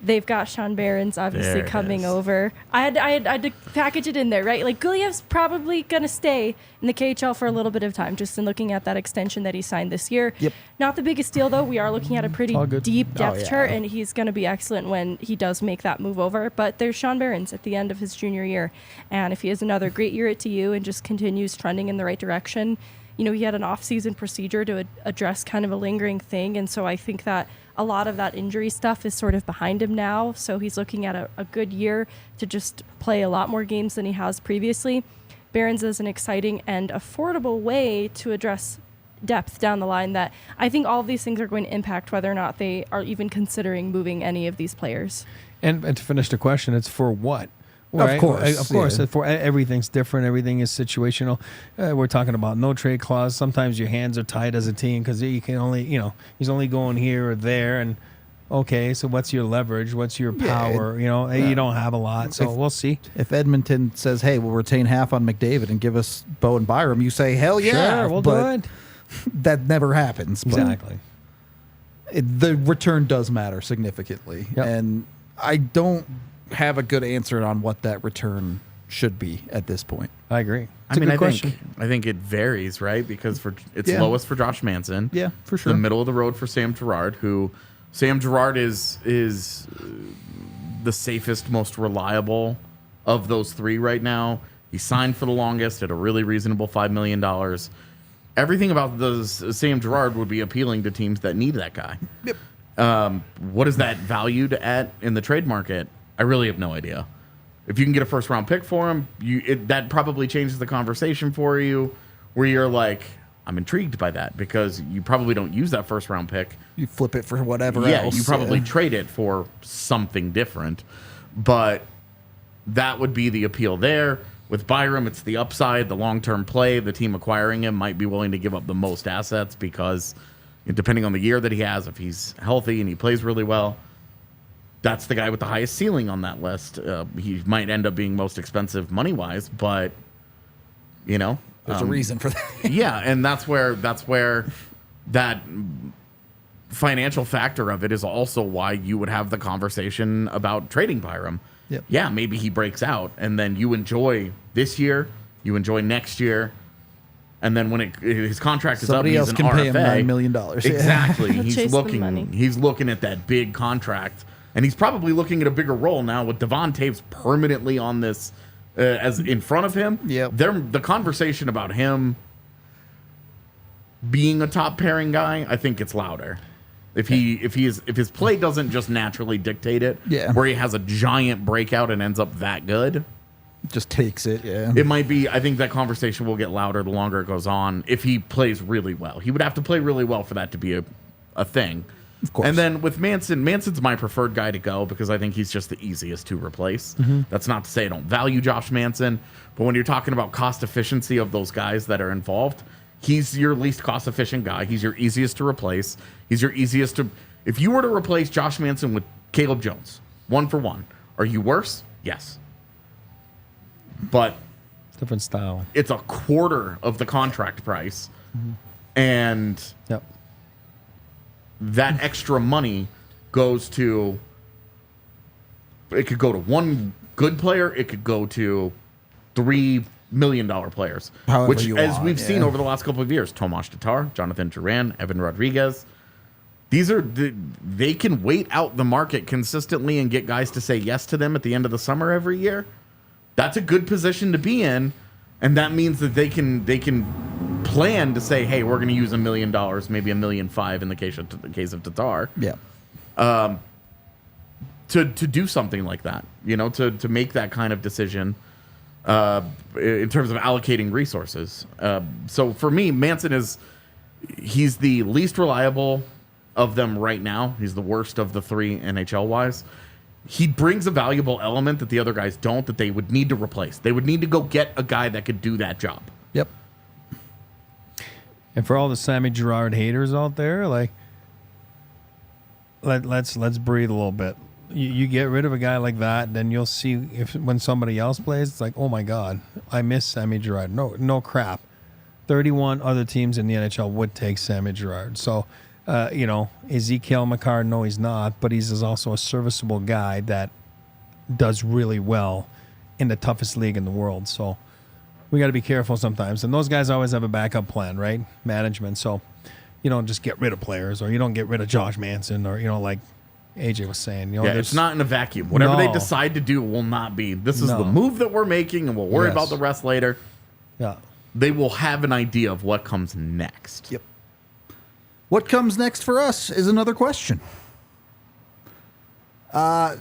S5: They've got Sean Barron's obviously coming over. I had to package it in there, right? Like, Guliev's probably going to stay in the KHL for a little bit of time, just in looking at that extension that he signed this year.
S1: Yep.
S5: Not the biggest deal, though. We are looking at a pretty deep depth chart, and he's going to be excellent when he does make that move over. But there's Sean Barron's at the end of his junior year. And if he has another great year at TU and just continues trending in the right direction, he had an off-season procedure to address kind of a lingering thing. And so I think that a lot of that injury stuff is sort of behind him now. So he's looking at a good year to just play a lot more games than he has previously. Barron's is an exciting and affordable way to address depth down the line that I think all of these things are going to impact whether or not they are even considering moving any of these players.
S4: And to finish the question, it's for what?
S1: Right? Of course.
S4: Yeah. For everything's different. Everything is situational. We're talking about no trade clause. Sometimes your hands are tied as a team because you can only, he's only going here or there. And okay, so what's your leverage? What's your power? You don't have a lot. So we'll see.
S1: If Edmonton says, "Hey, we'll retain half on McDavid and give us Bo and Byram," you say, "Hell yeah!"
S4: Sure, we'll do it.
S1: That never happens.
S4: Exactly.
S1: The return does matter significantly, and I don't have a good answer on what that return should be at this point.
S4: I agree.
S2: I think it varies, right? Because it's lowest for Josh Manson.
S1: Yeah, for sure.
S2: The middle of the road for Sam Girard, who Sam Girard is the safest, most reliable of those three right now. He signed for the longest at a really reasonable $5 million. Everything about Sam Girard would be appealing to teams that need that guy.
S1: Yep.
S2: What is that valued at in the trade market? I really have no idea. If you can get a first-round pick for him, that probably changes the conversation for you, where you're like, I'm intrigued by that, because you probably don't use that first-round pick.
S1: You flip it for whatever else.
S2: Yeah, you probably trade it for something different. But that would be the appeal there. With Byram, it's the upside, the long-term play. The team acquiring him might be willing to give up the most assets because, depending on the year that he has, if he's healthy and he plays really well, that's the guy with the highest ceiling on that list. He might end up being most expensive money-wise, but, there's
S1: a reason for that.
S2: Yeah, and that's where that financial factor of it is also why you would have the conversation about trading Byram.
S1: Yep.
S2: Yeah, maybe he breaks out, and then you enjoy this year, you enjoy next year, and then when his contract is
S1: Somebody
S2: up,
S1: else
S2: he's
S1: can
S2: an
S1: pay him
S2: RFA.
S1: $9 million.
S2: Exactly.
S5: Chase
S2: He's
S5: the money.
S2: looking at that big contract, and he's probably looking at a bigger role now with Devon Taves permanently on this as in front of him.
S1: Yep.
S2: The conversation about him being a top pairing guy, I think it's louder. If his play doesn't just naturally dictate it, where he has a giant breakout and ends up that good,
S1: just takes it. Yeah,
S2: it might be. I think that conversation will get louder the longer it goes on. If he plays really well, he would have to play really well for that to be a thing.
S1: Of course.
S2: And then with Manson's my preferred guy to go because I think he's just the easiest to replace. That's not to say I don't value Josh Manson, but when you're talking about cost efficiency of those guys that are involved, he's your least cost efficient guy. He's your easiest to replace. He's your easiest to. If you were to replace Josh Manson with Caleb Jones, 1-for-1, are you worse? Yes. But
S4: Different style.
S2: it's a quarter of the contract price. And
S4: Yep.
S2: that extra money goes to, it could go to one good player, it could go to $3 million players.
S1: However
S2: Which,
S1: you
S2: as
S1: want,
S2: we've seen
S1: yeah.
S2: over the last couple of years, Tomas Tatar, Jonathan Duran, Evan Rodriguez, they can wait out the market consistently and get guys to say yes to them at the end of the summer every year. That's a good position to be in, and that means that they can plan to say, hey, we're going to use $1 million, maybe $1.5 million in the case of Tatar.
S1: Yeah.
S2: To do something like that, to make that kind of decision in terms of allocating resources. So for me, Manson he's the least reliable of them right now. He's the worst of the three NHL-wise. He brings a valuable element that the other guys don't, that they would need to replace. They would need to go get a guy that could do that job.
S1: Yep.
S4: And for all the Sammy Girard haters out there, like, let's breathe a little bit. You get rid of a guy like that, then you'll see when somebody else plays, it's like, oh my God, I miss Sammy Girard. No crap. 31 other teams in the NHL would take Sammy Girard. So, Ezekiel McCarr, no, he's not, but he's also a serviceable guy that does really well in the toughest league in the world. So we got to be careful sometimes. And those guys always have a backup plan, right? Management. So you don't just get rid of players, or you don't get rid of Josh Manson, or, like AJ was saying.
S2: It's not in a vacuum. Whatever they
S4: No.
S2: decide to do will not be. This is
S4: No.
S2: the move that we're making, and we'll worry
S4: Yes.
S2: about the rest later.
S4: Yeah.
S2: They will have an idea of what comes next.
S1: Yep. What comes next for us is another question. The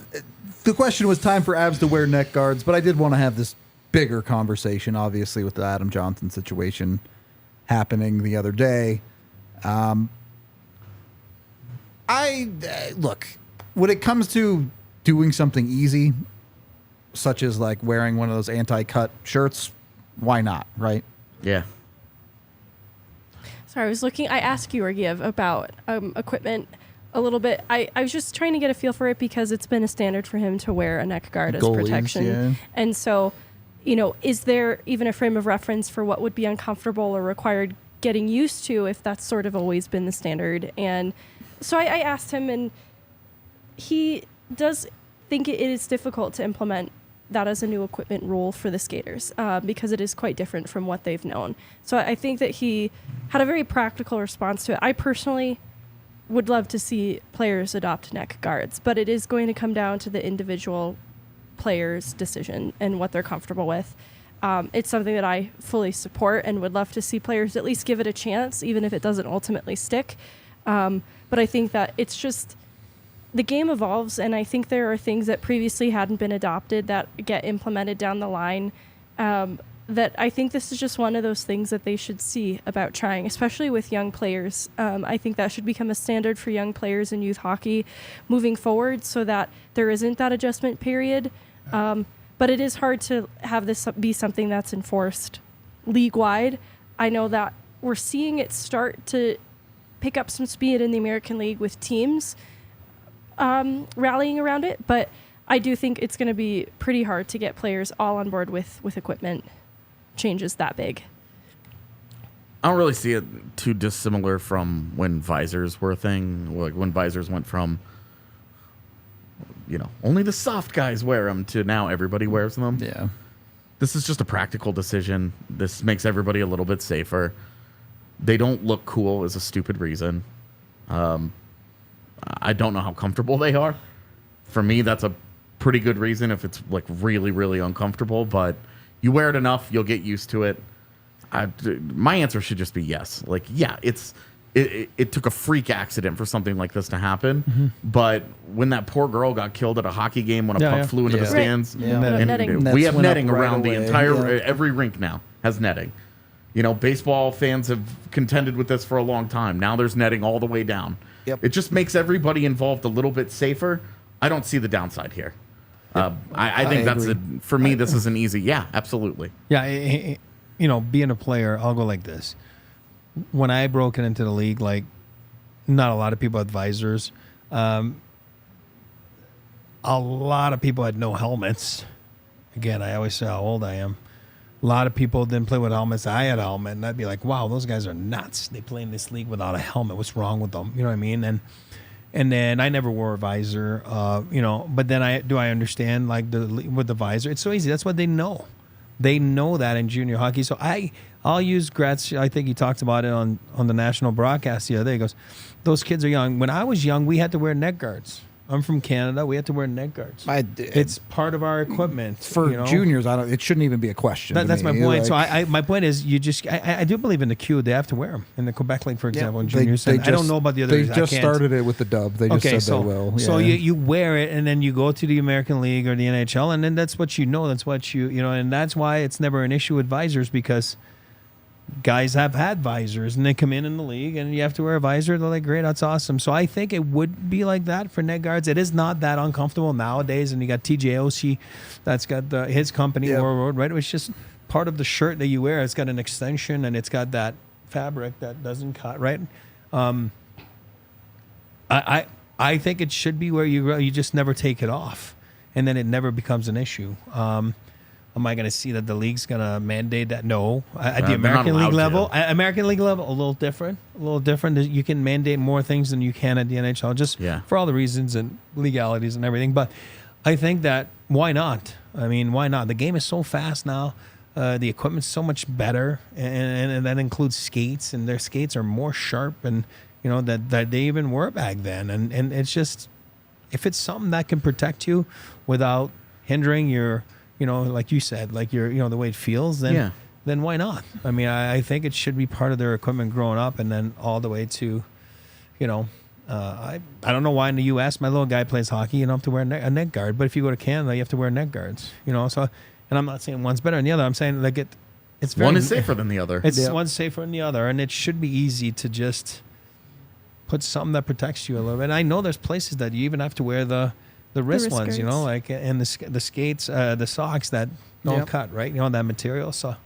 S1: question was time for Avs to wear neck guards, but I did want to have this bigger conversation, obviously, with the Adam Johnson situation happening the other day. Look, when it comes to doing something easy, such as like wearing one of those anti-cut shirts, why not, right?
S2: Yeah.
S5: Sorry, I was looking. I asked you, Georgiev, about equipment a little bit. I was just trying to get a feel for it because it's been a standard for him to wear a neck guard as
S1: Goalies,
S5: protection.
S1: yeah.
S5: And so, is there even a frame of reference for what would be uncomfortable or required getting used to if that's sort of always been the standard? And so I asked him, and he does think it is difficult to implement that as a new equipment rule for the skaters because it is quite different from what they've known. So I think that he had a very practical response to it. I personally would love to see players adopt neck guards, but it is going to come down to the individual player's decision and what they're comfortable with. It's something that I fully support and would love to see players at least give it a chance, even if it doesn't ultimately stick. But I think that it's just the game evolves, and I think there are things that previously hadn't been adopted that get implemented down the line. That I think this is just one of those things that they should see about trying, especially with young players. I think that should become a standard for young players in youth hockey moving forward, so that there isn't that adjustment period. But it is hard to have this be something that's enforced league-wide. I know that we're seeing it start to pick up some speed in the American League with teams rallying around it, but I do think it's going to be pretty hard to get players all on board with equipment changes that big.
S2: I don't really see it too dissimilar from when visors were a thing. Like when visors went from, only the soft guys wear them to now everybody wears them.
S1: Yeah.
S2: This is just a practical decision. This makes everybody a little bit safer. They don't look cool is a stupid reason. I don't know how comfortable they are. For me, that's a pretty good reason if it's like really, really uncomfortable, but you wear it enough, you'll get used to it. My answer should just be yes. Like, yeah, it took a freak accident for something like this to happen, but when that poor girl got killed at a hockey game when a puck flew into the stands,
S5: Netting.
S2: we have netting
S1: right
S2: around
S1: away.
S2: the entire, every rink now has netting. Baseball fans have contended with this for a long time. Now there's netting all the way down.
S1: Yep.
S2: It just makes everybody involved a little bit safer. I don't see the downside here. I think for me, this is an easy, yeah, absolutely.
S4: Yeah, being a player, I'll go like this. When I broke it into the league, like, not a lot of people had visors. A lot of people had no helmets. Again, I always say how old I am. A lot of people didn't play with helmets. I had a helmet, and I'd be like, wow, those guys are nuts. They play in this league without a helmet. What's wrong with them? You know what I mean? And then I never wore a visor, but then I understand, like, with the visor. It's so easy. That's what they know. They know that in junior hockey. So I'll use Gretz. I think he talked about it on the national broadcast the other day. He goes, those kids are young. When I was young, we had to wear neck guards. I'm from Canada. We had to wear neck guards. It's part of our equipment.
S1: For juniors, it shouldn't even be a question.
S4: That's my point. So my point is, I do believe in the Q. They have to wear them in the Quebec League, for example, in juniors. I don't know about the others.
S1: They just started it with the dub. They just said they will. Yeah.
S4: So you wear it, and then you go to the American League or the NHL, and then that's what you know. That's what and that's why it's never an issue with visors, because guys have had visors and they come in the league and you have to wear a visor. They're like, great, that's awesome. So I think it would be like that for net guards. It is not that uncomfortable nowadays. And you got TJ Oshie, that's got his company, Road, right? It's just part of the shirt that you wear. It's got an extension and it's got that fabric that doesn't cut, right? I think it should be where you just never take it off, and then it never becomes an issue. Am I going to see that the league's going to mandate that? No. At the American League level, a little different. You can mandate more things than you can at the NHL, just for all the reasons and legalities and everything. But I think that why not? I mean, why not? The game is so fast now. The equipment's so much better, and that includes skates, and their skates are more sharp, and that they even were back then. And it's just, if it's something that can protect you without hindering your, like you said, like your, the way it feels, then why not? I mean, I think it should be part of their equipment growing up, and then all the way to, I don't know why in the U.S. my little guy plays hockey, you don't have to wear a neck guard, but if you go to Canada, you have to wear neck guards, so, and I'm not saying one's better than the other. I'm saying like it's very,
S2: one is safer than the other.
S4: One's safer than the other, and it should be easy to just put something that protects you a little bit. And I know there's places that you even have to wear the wrist ones,
S5: guards.
S4: Like, and the skates, the socks that don't cut, right? That material. So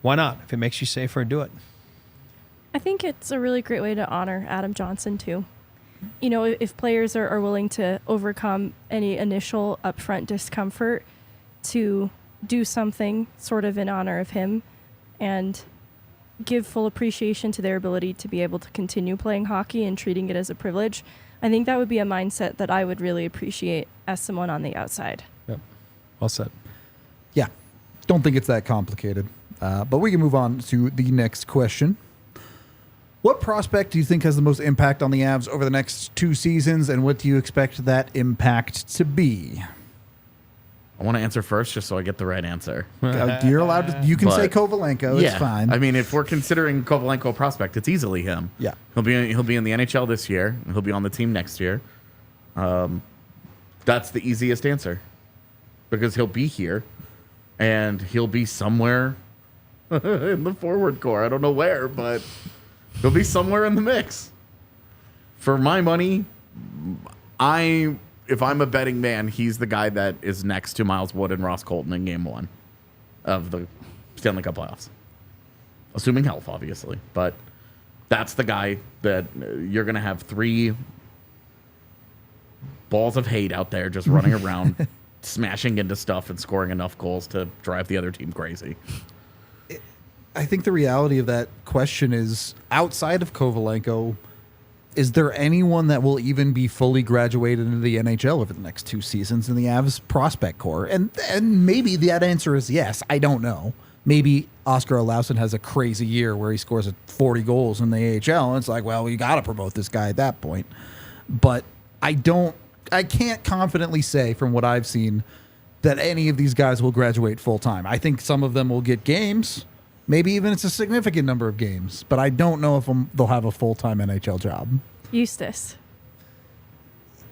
S4: why not? If it makes you safer, do it.
S5: I think it's a really great way to honor Adam Johnson too. If players are willing to overcome any initial upfront discomfort to do something sort of in honor of him and give full appreciation to their ability to be able to continue playing hockey and treating it as a privilege, I think that would be a mindset that I would really appreciate as someone on the outside.
S4: Yep. Well said.
S1: Yeah. Don't think it's that complicated. But we can move on to the next question. What prospect do you think has the most impact on the Avs over the next 2 seasons, and what do you expect that impact to be?
S2: I want to answer first just so I get the right answer.
S1: You're allowed to, you can say Kovalenko. It's fine.
S2: I mean, if we're considering Kovalenko a prospect, it's easily him.
S1: Yeah.
S2: He'll be in the NHL this year. He'll be on the team next year. That's the easiest answer because he'll be here and he'll be somewhere in the forward core. I don't know where, but he'll be somewhere in the mix. For my money, if I'm a betting man, he's the guy that is next to Miles Wood and Ross Colton in Game 1 of the Stanley Cup playoffs. Assuming health, obviously. But that's the guy that you're going to have 3 balls of hate out there just running around, smashing into stuff and scoring enough goals to drive the other team crazy.
S1: I think the reality of that question is, outside of Kovalenko, is there anyone that will even be fully graduated into the NHL over the next 2 seasons in the Avs prospect core? And maybe that answer is yes. I don't know. Maybe Oscar Olausson has a crazy year where he scores 40 goals in the AHL, and it's like, well, you got to promote this guy at that point. But I can't confidently say from what I've seen that any of these guys will graduate full time. I think some of them will get games. Maybe even it's a significant number of games, but I don't know if they'll have a full-time NHL job.
S5: Eustace.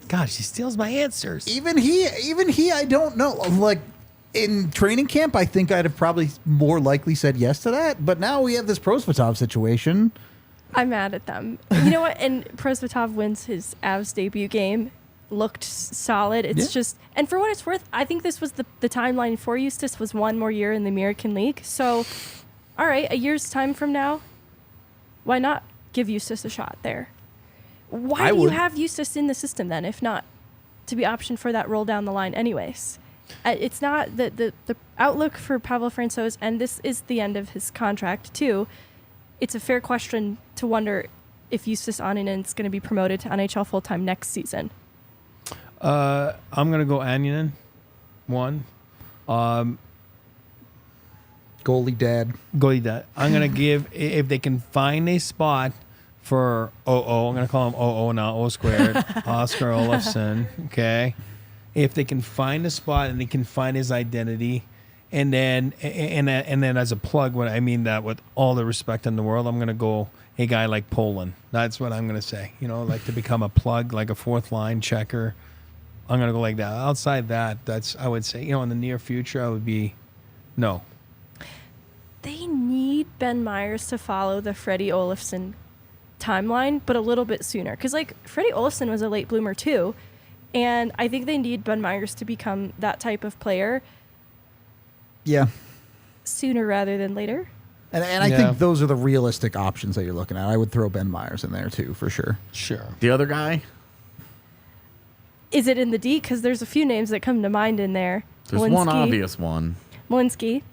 S4: God, she steals my answers.
S1: Even he, I don't know. Like, in training camp, I think I'd have probably more likely said yes to that, but now we have this Prosvetov situation.
S5: I'm mad at them. You know what? And Prosvetov wins his Avs debut game. Looked solid. It's just, and for what it's worth, I think this was the timeline for Eustace was 1 more year in the American League. So, all right, a year's time from now, why not give Eustace a shot there? Why do you have Eustace in the system then, if not to be optioned for that roll down the line anyways? It's not the outlook for Pavel Francouz, and this is the end of his contract too. It's a fair question to wonder if Eustace Anninen going to be promoted to NHL full-time next season.
S4: I'm going to go Anninen, 1.
S1: Goalie dad.
S4: I'm going to give, if they can find a spot for OO, I'm going to call him OO now, O squared, Oscar Olofsson, okay? If they can find a spot and they can find his identity, and then as a plug, what I mean that with all the respect in the world, I'm going to go a guy like Poland. That's what I'm going to say. You know, like to become a plug, like a 4th line checker. I'm going to go like that. Outside that, that's, I would say, you know, in the near future, I would be no.
S5: They need Ben Myers to follow the Freddie Olofsson timeline, but a little bit sooner. Because, like, Freddie Olofsson was a late bloomer, too. And I think they need Ben Myers to become that type of player.
S1: Yeah.
S5: Sooner rather than later.
S1: And I think those are the realistic options that you're looking at. I would throw Ben Myers in there, too, for sure.
S4: Sure.
S2: The other guy?
S5: Is it in the D? Because there's a few names that come to mind in there.
S2: There's one obvious one.
S5: Malinsky.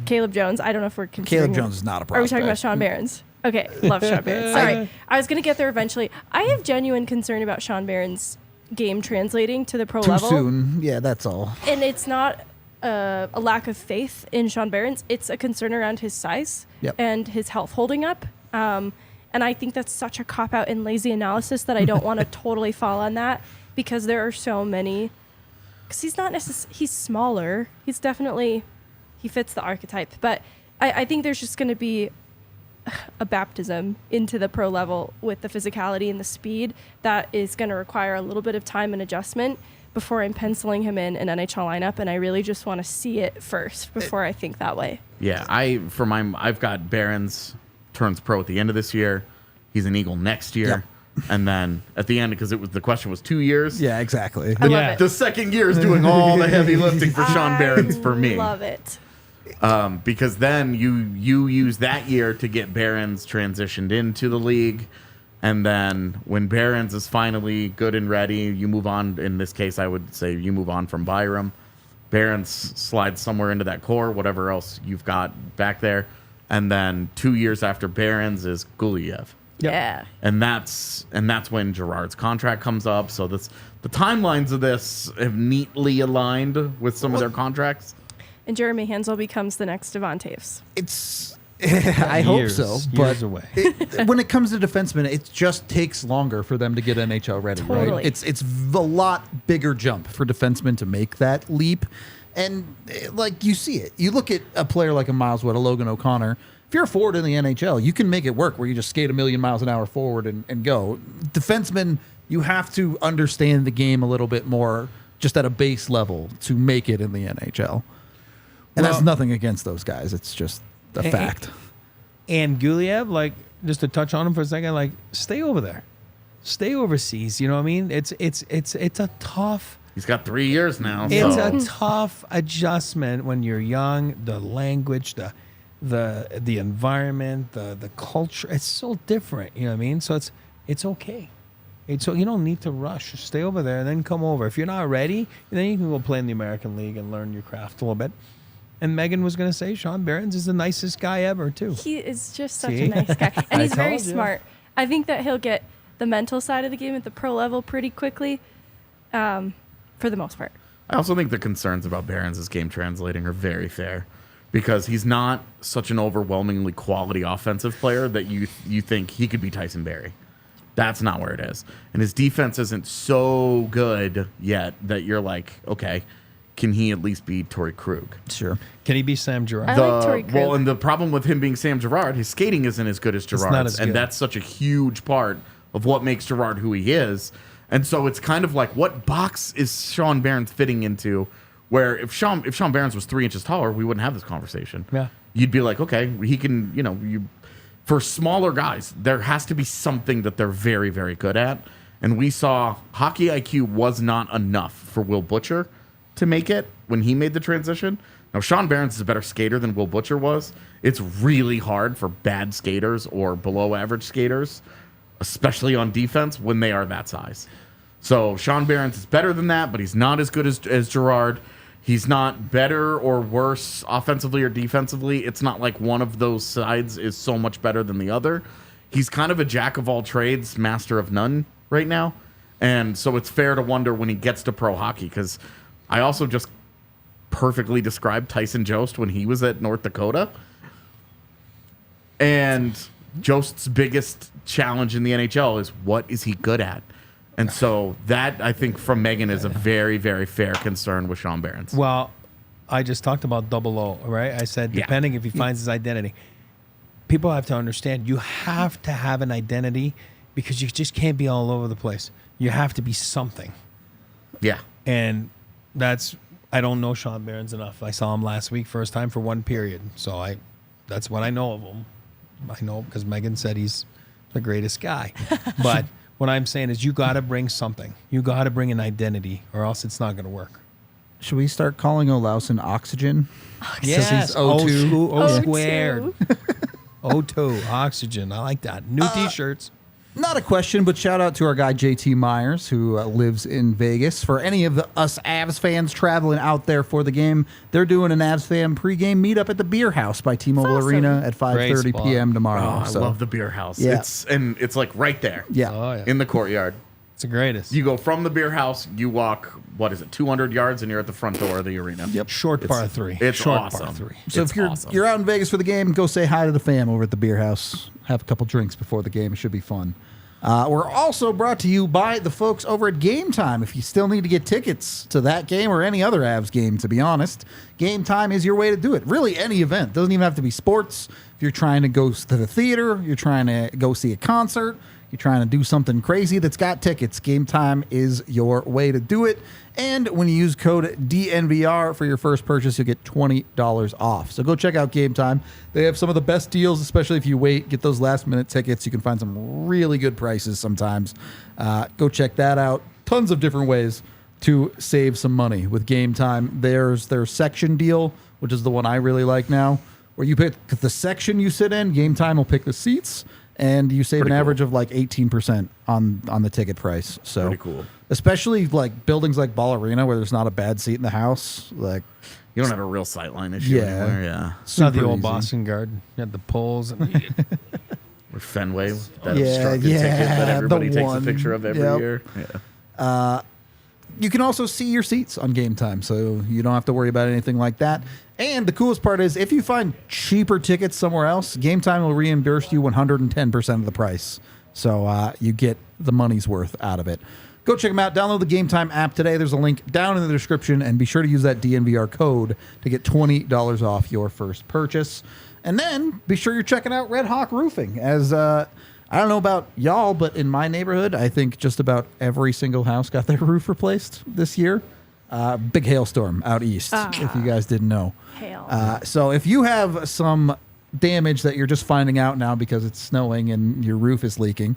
S5: Caleb Jones. I don't know if we're considering
S1: Caleb Jones is not a prospect.
S5: Are we talking about Sean Barons? Okay, love Sean Barons. Sorry. I was going to get there eventually. I have genuine concern about Sean Barons' game translating to the pro level.
S1: Too soon. Yeah, that's all.
S5: And it's not a lack of faith in Sean Barons. It's a concern around his size and his health holding up. And I think that's such a cop-out and lazy analysis that I don't want to totally fall on that because there are so many. Because he's not necessarily, he's smaller. He's definitely, he fits the archetype. But I think there's just going to be a baptism into the pro level with the physicality and the speed that is going to require a little bit of time and adjustment before I'm penciling him in an NHL lineup, and I really just want to see it first before I think that way.
S2: Yeah, I've got Barons turns pro at the end of this year. He's an Eagle next year. And then at the end, because the question was 2 years.
S1: Yeah, exactly.
S5: I love it.
S2: The second year is doing all the heavy lifting for Sean Barons for me.
S5: Love it.
S2: Because then you use that year to get Barons transitioned into the league. And then when Barons is finally good and ready, you move on. In this case, I would say you move on from Byram. Barons slides somewhere into that core, whatever else you've got back there. And then 2 years after Barons is Guliev.
S4: Yep.
S5: Yeah.
S2: And that's when Girard's contract comes up. So the timelines of this have neatly aligned with some of their contracts.
S5: And Jeremy Hansel becomes the next Devon Taves.
S1: It's I hope so, but
S4: years away.
S1: When it comes to defensemen, it just takes longer for them to get NHL ready,
S5: Totally.
S1: right? It's a lot bigger jump for defensemen to make that leap. And like you see it. You look at a player like a Miles Wood, a Logan O'Connor, if you're a forward in the NHL, you can make it work where you just skate 1,000,000 miles an hour forward and go. Defensemen, you have to understand the game a little bit more just at a base level to make it in the NHL. And that's nothing against those guys. It's just a fact.
S4: And Guliev, like, just to touch on him for a second, like, stay over there. Stay overseas. You know what I mean? It's a tough...
S2: He's got 3 years now.
S4: It's
S2: so.
S4: a tough adjustment when you're young. The language, the environment, the culture, it's so different. You know what I mean? So it's okay. So you don't need to rush. Stay over there and then come over. If you're not ready, then you can go play in the American League and learn your craft a little bit. And Megan was going to say Sean Behrens is the nicest guy ever, too.
S5: He is just such a nice guy. And he's very smart. I think that he'll get the mental side of the game at the pro level pretty quickly, for the most part.
S2: I also think the concerns about Behrens' game translating are very fair, because he's not such an overwhelmingly quality offensive player that you think he could be Tyson Barrie. That's not where it is. And his defense isn't so good yet that you're like, okay, can he at least be Torrey Krug?
S1: Sure.
S4: Can he be Sam Girard?
S5: I like Torrey Krug.
S2: Well, and the problem with him being Sam Girard, his skating isn't as good as Girard's. And that's such a huge part of what makes Girard who he is. And so it's kind of like, what box is Sean Behrens fitting into? Where if Sean Behrens was 3 inches taller, we wouldn't have this conversation. Yeah. You'd be like, okay, he can, for smaller guys, there has to be something that they're very, very good at. And we saw hockey IQ was not enough for Will Butcher to make it when he made the transition. Now, Sean Behrens is a better skater than Will Butcher was. It's really hard for bad skaters or below average skaters, especially on defense, when they are that size. So Sean Behrens is better than that, but he's not as good as Girard. He's not better or worse offensively or defensively. It's not like one of those sides is so much better than the other. He's kind of a jack of all trades, master of none right now. And so it's fair to wonder when he gets to pro hockey, because I also just perfectly described Tyson Jost when he was at North Dakota. And Jost's biggest challenge in the NHL is, what is he good at? And so that, I think, from Megan is a very, very fair concern with Sean Behrens.
S4: Well, I just talked about double O, right? I said, depending if he finds his identity. People have to understand, you have to have an identity, because you just can't be all over the place. You have to be something.
S2: Yeah.
S4: And I don't know Sean Behrens enough. I saw him last week, first time for one period. So that's what I know of him. I know because Megan said he's the greatest guy. But what I'm saying is, you got to bring something. You got to bring an identity, or else it's not going to work.
S1: Should we start calling Olausen Oxygen?
S4: Yes,
S1: O2.
S4: O squared. O2, oxygen. I like that. New T-shirts.
S1: Not a question, but shout out to our guy JT Myers, who lives in Vegas. For any of us Avs fans traveling out there for the game, they're doing an Avs fan pregame meetup at the Beer House by T-Mobile Arena at 5:30 p.m. tomorrow.
S2: I love the Beer House.
S1: Yeah.
S2: It's like right there.
S1: Yeah.
S2: In the courtyard.
S4: It's the greatest.
S2: You go from the Beer House, you walk, 200 yards, and you're at the front door of the arena.
S1: Yep.
S4: Short par 3.
S2: It's
S4: Short
S2: awesome.
S4: par 3.
S1: So
S2: it's
S1: if you're out in Vegas for the game, go say hi to the fam over at the Beer House. Have a couple drinks before the game. It should be fun. We're also brought to you by the folks over at Game Time. If you still need to get tickets to that game or any other Avs game, to be honest, Game Time is your way to do it. Really, any event. Doesn't even have to be sports. If you're trying to go to the theater, you're trying to go see a concert, you're trying to do something crazy that's got tickets, Game Time is your way to do it. And when you use code DNVR for your first purchase, you'll get $20 off. So go check out Game Time. They have some of the best deals, especially if you wait, get those last-minute tickets. You can find some really good prices sometimes. Go check that out. Tons of different ways to save some money with Game Time. There's their section deal, which is the one I really like now, where you pick the section you sit in. Game Time will pick the seats, and you save an average of like 18% on the ticket price. So
S2: pretty cool.
S1: Especially like buildings like Ball Arena, where there's not a bad seat in the house. Like,
S2: you don't have a real sightline issue anywhere. Yeah.
S4: It's not the
S1: Super
S4: old
S1: easy.
S4: Boston Garden. You had the poles. And
S2: Or Fenway, that
S1: Yeah,
S2: obstructed ticket that
S1: the
S2: everybody takes
S1: one.
S2: a picture of every
S1: Yep.
S2: year. Yeah.
S1: You can also see your seats on Game Time, so you don't have to worry about anything like that. And the coolest part is, if you find cheaper tickets somewhere else, Game Time will reimburse you 110% of the price. So you get the money's worth out of it. Go check them out. Download the Game Time app today. There's a link down in the description, and be sure to use that DNVR code to get $20 off your first purchase. And then be sure you're checking out Red Hawk Roofing. As I don't know about y'all, but in my neighborhood, I think just about every single house got their roof replaced this year. Big hailstorm out east, if you guys didn't know.
S5: Hail.
S1: So if you have some damage that you're just finding out now because it's snowing and your roof is leaking,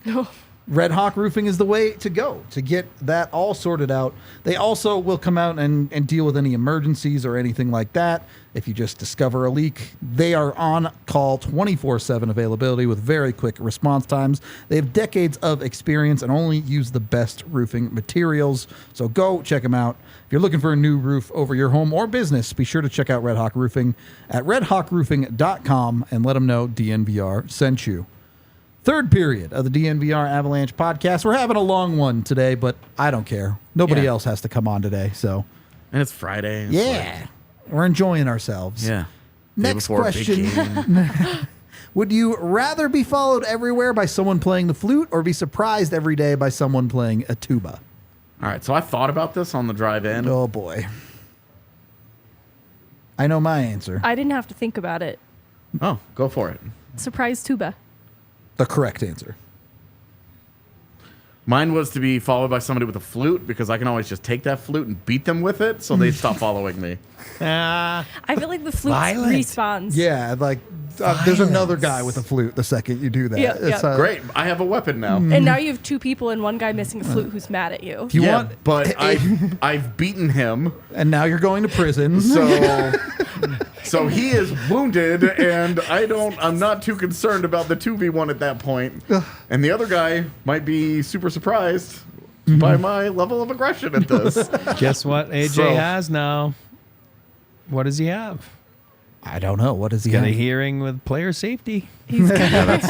S1: Red Hawk Roofing is the way to go to get that all sorted out. They also will come out and deal with any emergencies or anything like that. If you just discover a leak, they are on call 24/7 availability with very quick response times. They have decades of experience and only use the best roofing materials. So go check them out. If you're looking for a new roof over your home or business, be sure to check out Red Hawk Roofing at redhawkroofing.com and let them know DNVR sent you. Third period of the DNVR Avalanche podcast. We're having a long one today, but I don't care. Nobody else has to come on today, so.
S2: And it's Friday.
S1: It's we're enjoying ourselves.
S2: Yeah.
S1: Next question. Would you rather be followed everywhere by someone playing the flute or be surprised every day by someone playing a tuba?
S2: All right, so I thought about this on the drive in.
S1: Oh, boy. I know my answer.
S5: I didn't have to think about it.
S2: Oh, go for it.
S5: Surprise tuba.
S1: The correct answer.
S2: Mine was to be followed by somebody with a flute because I can always just take that flute and beat them with it so they stop following me.
S5: I feel like the flute
S4: Violent.
S5: respawns.
S1: Yeah, like there's another guy with a flute the second you do that.
S5: Yeah,
S1: It's,
S5: yeah.
S2: Great, I have a weapon now.
S5: And now you have two people and one guy missing a flute who's mad at you.
S1: If you
S2: yeah,
S1: want,
S2: but I've beaten him,
S1: and now you're going to prison.
S2: so he is wounded, and I'm not too concerned about the 2v1 at that point. And the other guy might be super surprised by my level of aggression at this.
S4: Guess what AJ
S2: So-
S4: has now? What does he have?
S1: I don't know. What is he?
S4: Got a
S1: have?
S4: hearing with player safety.
S5: He's got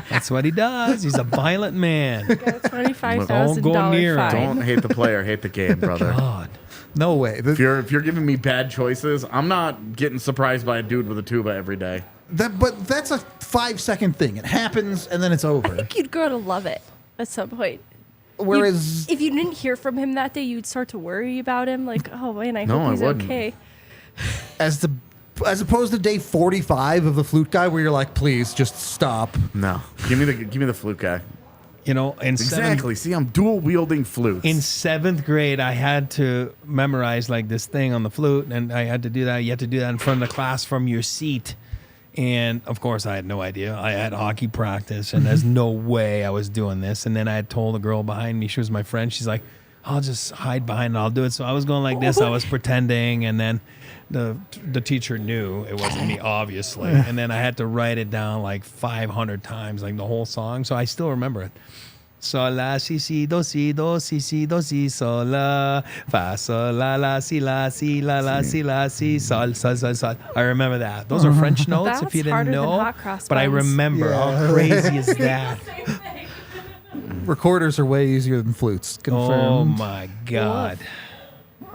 S4: That's what he does. He's a violent man.
S5: a $25,000
S4: Don't go near him.
S5: fine.
S2: Don't hate the player, hate the game, brother.
S4: God.
S1: No way.
S2: If you're giving me bad choices, I'm not getting surprised by a dude with a tuba every day.
S1: But that's a 5-second thing. It happens and then it's
S5: I
S1: over.
S5: think you'd grow to love it at some point.
S1: Whereas
S5: If you didn't hear from him that day, you'd start to worry about him. Like, oh man, I
S2: No,
S5: hope
S2: I
S5: he's
S2: wouldn't.
S5: okay.
S1: as opposed to day 45 of the flute guy, where you're like, please just stop.
S2: No, give me the flute guy.
S4: You know,
S2: Exactly. See, I'm dual wielding flutes.
S4: in 7th grade, I had to memorize like this thing on the flute, and I had to do that. You had to do that in front of the class from your seat. And of course, I had no idea. I had hockey practice, and there's no way I was doing this. And then I had told a girl behind me, she was my friend. She's like, I'll just hide behind it. I'll do it. So I was going like this. I was pretending, and then the teacher knew it wasn't me, obviously. And then I had to write it down like 500 times, like the whole song. So I still remember it. Sol la si do si do si sol la fa sol la si la si sol. I remember that. Those are French notes.
S5: That's
S4: if you didn't
S5: harder than
S4: know,
S5: hot cross
S4: but I
S5: buns.
S4: remember.
S1: Yeah.
S4: How crazy is that?
S3: Same thing.
S1: Recorders are way easier than flutes. Confirmed.
S4: Oh my God!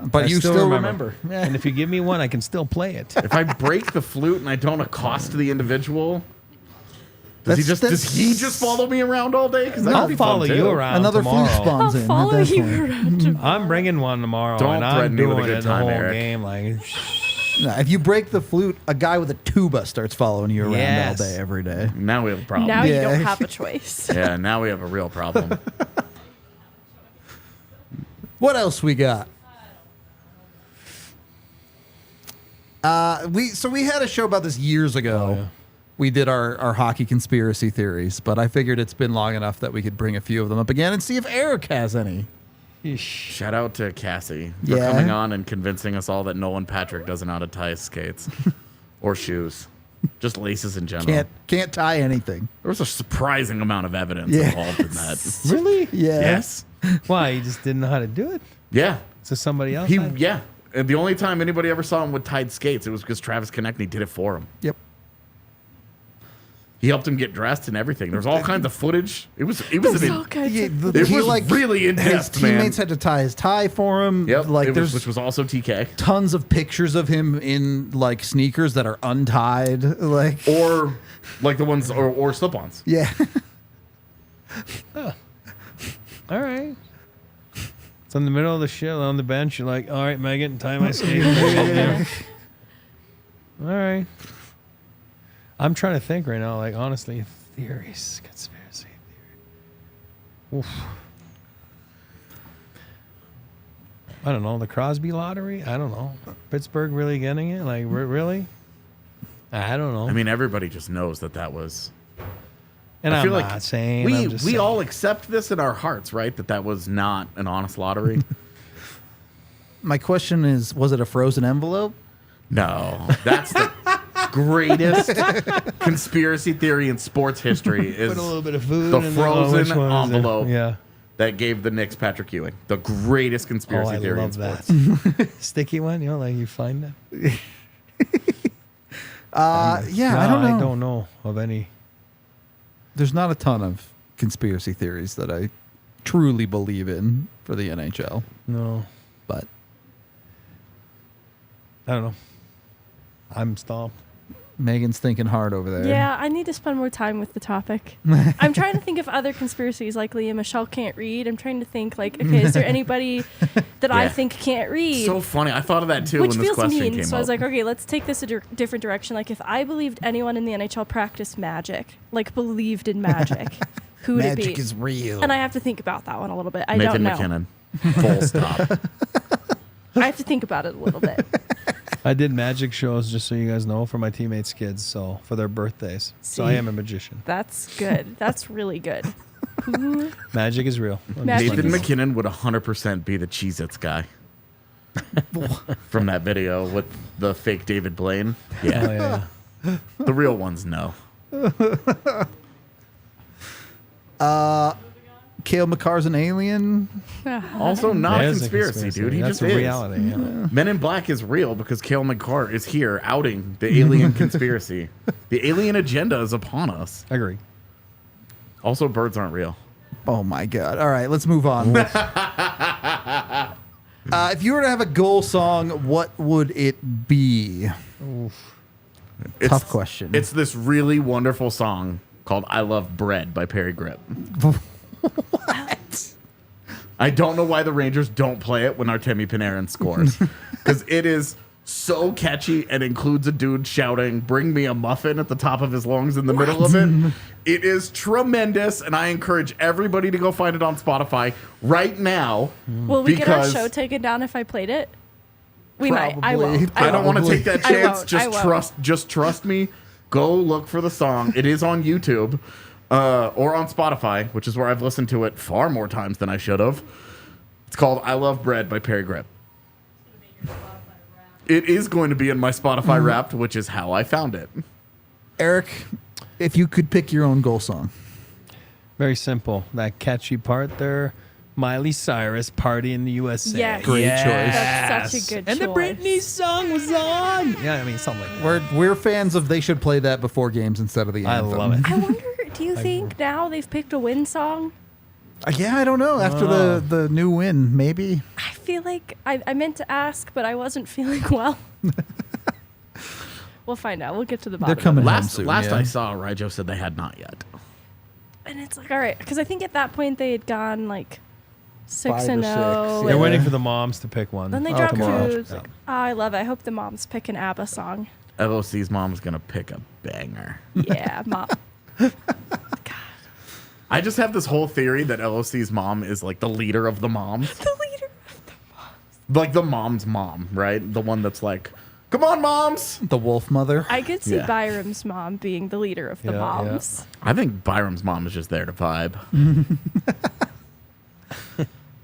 S1: But
S4: I
S1: you still remember.
S4: And if you give me one, I can still play it.
S2: if I break the flute and I don't accost the individual, does he
S1: That's-
S2: just follow me around all day? Because
S4: I'll follow you around
S1: Another
S4: tomorrow.
S1: flute spawns
S5: I'll
S1: in.
S5: follow
S1: at that
S5: you
S1: point.
S5: around tomorrow.
S4: I'm bringing one tomorrow,
S2: Don't
S4: and I'm
S2: threaten me with a
S4: doing
S2: good
S4: it the
S2: time,
S4: whole
S2: Eric.
S4: game. Like,
S1: No, if you break the flute, a guy with a tuba starts following you around
S4: Yes.
S1: all day, every day.
S2: Now we have a problem.
S5: Now you
S1: Yeah.
S5: don't have a choice.
S2: Yeah, now we have a real problem.
S1: What else we got? We had a show about this years ago.
S4: Oh, yeah.
S1: We did our hockey conspiracy theories, but I figured it's been long enough that we could bring a few of them up again and see if Eric has any.
S2: Shout out to Cassie for
S1: Yeah.
S2: coming on and convincing us all that Nolan Patrick doesn't know how to tie his skates or shoes, just laces in general.
S1: Can't tie anything.
S2: There was a surprising amount of evidence
S1: Yeah.
S2: involved in that.
S4: really?
S1: Yeah.
S2: Yes.
S4: Why? You just didn't know how to do it?
S2: Yeah.
S4: So somebody else?
S2: He
S4: had?
S2: yeah. And the only time anybody ever saw him with tied skates, it was because Travis Konechny did it for him.
S1: Yep.
S2: He helped him get dressed and everything. There's all kinds of footage. It was
S5: There's
S2: an
S5: all kinds
S1: Yeah,
S5: of
S2: It was really in
S1: his
S2: depth, man.
S1: teammates had to tie his tie for him.
S2: Yep.
S1: Like there's
S2: which was also TK.
S1: tons of pictures of him in like sneakers that are untied. Like
S2: Or like the ones or slip-ons.
S1: yeah.
S4: All right. It's in the middle of the shit on the bench. You're like, all right, Megan, tie my skate. All right. I'm trying to think right now, like, honestly, theories, conspiracy theory. Oof. I don't know. The Crosby lottery? I don't know. Pittsburgh really getting it? Like, really? I don't know.
S2: I mean, everybody just knows that was.
S4: And
S2: I feel
S4: I'm
S2: like
S4: not saying.
S2: we
S4: I'm just saying.
S2: all accept this in our hearts, right? That was not an honest lottery.
S1: My question is, was it a frozen envelope?
S2: No, that's the greatest conspiracy theory in sports history. Is
S4: Put a little bit of food
S2: the
S4: in
S2: frozen
S4: which one is it?
S2: envelope
S4: Yeah.
S2: that gave the Knicks Patrick Ewing. The greatest conspiracy
S4: I
S2: theory in
S4: love
S2: sports.
S4: that. Sticky one, like you find it.
S1: Yeah, I don't know.
S4: I don't know of any.
S1: There's not a ton of conspiracy theories that I truly believe in for the NHL,
S4: No,
S1: but
S4: I don't know. I'm stumped.
S1: Megan's thinking hard over there.
S5: Yeah, I need to spend more time with the topic. I'm trying to think of other conspiracies, like Leah Michelle can't read. I'm trying to think, like, okay, is there anybody that I
S2: Yeah.
S5: think can't read?
S2: So funny. I thought of that too
S5: Which
S2: when this
S5: feels
S2: question
S5: mean.
S2: came
S5: So
S2: up.
S5: I was like, okay, let's take this a different direction. Like, if I believed anyone in the NHL practiced magic, like believed in magic, who would it be?
S1: Magic is real.
S5: And I have to think about that one a little bit. I
S2: Nathan
S5: don't know.
S2: McKinnon. Full stop.
S5: I have to think about it a little bit.
S4: I did magic shows, just so you guys know, for my teammates' kids, so for their birthdays. So I
S5: See?
S4: am a magician.
S5: That's good. That's really good. Who?
S4: Magic is real.
S5: Magic
S2: Nathan
S5: is-
S2: McKinnon would 100% be the Cheez-Its guy. From that video with the fake David Blaine.
S4: Oh, yeah.
S2: The real ones, no.
S1: Cale Makar's an alien.
S2: Also, not
S4: That
S2: a
S4: is
S2: conspiracy, dude. He
S4: That's
S2: just
S4: a
S2: is.
S4: reality. Yeah.
S2: Men in Black is real because Cale McCarr is here outing the alien conspiracy. The alien agenda is upon us.
S4: Agree.
S2: Also, birds aren't real.
S1: Oh my god! All right, let's move on. If you were to have a goal song, what would it be? Tough question.
S2: It's this really wonderful song called I Love Bread by Perry Grip.
S1: What?
S2: I don't know why the Rangers don't play it when Artemi Panarin scores. Because it is so catchy and includes a dude shouting, "Bring me a muffin" at the top of his lungs in the middle of it. It is tremendous, and I encourage everybody to go find it on Spotify right now.
S5: Will we get our
S2: because
S5: show taken down if I played it? We might. I
S1: Probably.
S5: won't.
S2: I don't want to take that
S5: I
S2: chance.
S5: won't. I won't.
S2: Just trust me. Go look for the song. It is on YouTube or on Spotify, which is where I've listened to it far more times than I should have. It's called I Love Bread by Perry Grip. It is going to be in my Spotify Wrapped, which is how I found it.
S1: Eric, if you could pick your own goal song,
S4: Very simple. That catchy part there. Miley Cyrus, Party in the USA.
S5: Yes.
S1: Great choice.
S5: That's such a good
S4: And the
S5: choice.
S4: Britney song was on. Yeah, I mean, something like that.
S1: we're fans of. They should play that before games instead of the
S4: I
S1: anthem.
S4: love it.
S5: I wonder, do you think now they've picked a win song?
S1: Yeah, I don't know. After the new win, maybe.
S5: I feel like I meant to ask, but I wasn't feeling well. We'll find out. We'll get to the bottom.
S1: They're coming
S5: of
S1: home
S2: Last
S1: soon.
S2: I
S1: yeah.
S2: saw, Rijo said they had not yet.
S5: it. And it's like, all right, because I think at that point they had gone like 6
S1: 5 or
S5: and
S1: 6,
S5: 0.
S4: They're
S1: yeah.
S4: waiting for the moms to pick one.
S5: Then they
S1: Oh,
S5: dropped
S1: tomorrow.
S5: Cruise.
S4: Yeah.
S5: Like, I love it. I hope the moms pick an ABBA song.
S2: LOC's mom's going to pick a banger.
S5: Yeah, mom.
S2: I just have this whole theory that LOC's mom is like the leader of the moms.
S5: The leader.
S2: Like the mom's mom, right? The one that's like, "Come on, moms."
S1: The Wolf Mother.
S5: I could see
S2: Yeah.
S5: Byram's mom being the leader of the
S4: Yeah,
S5: moms.
S2: I think Byram's mom is just there to vibe.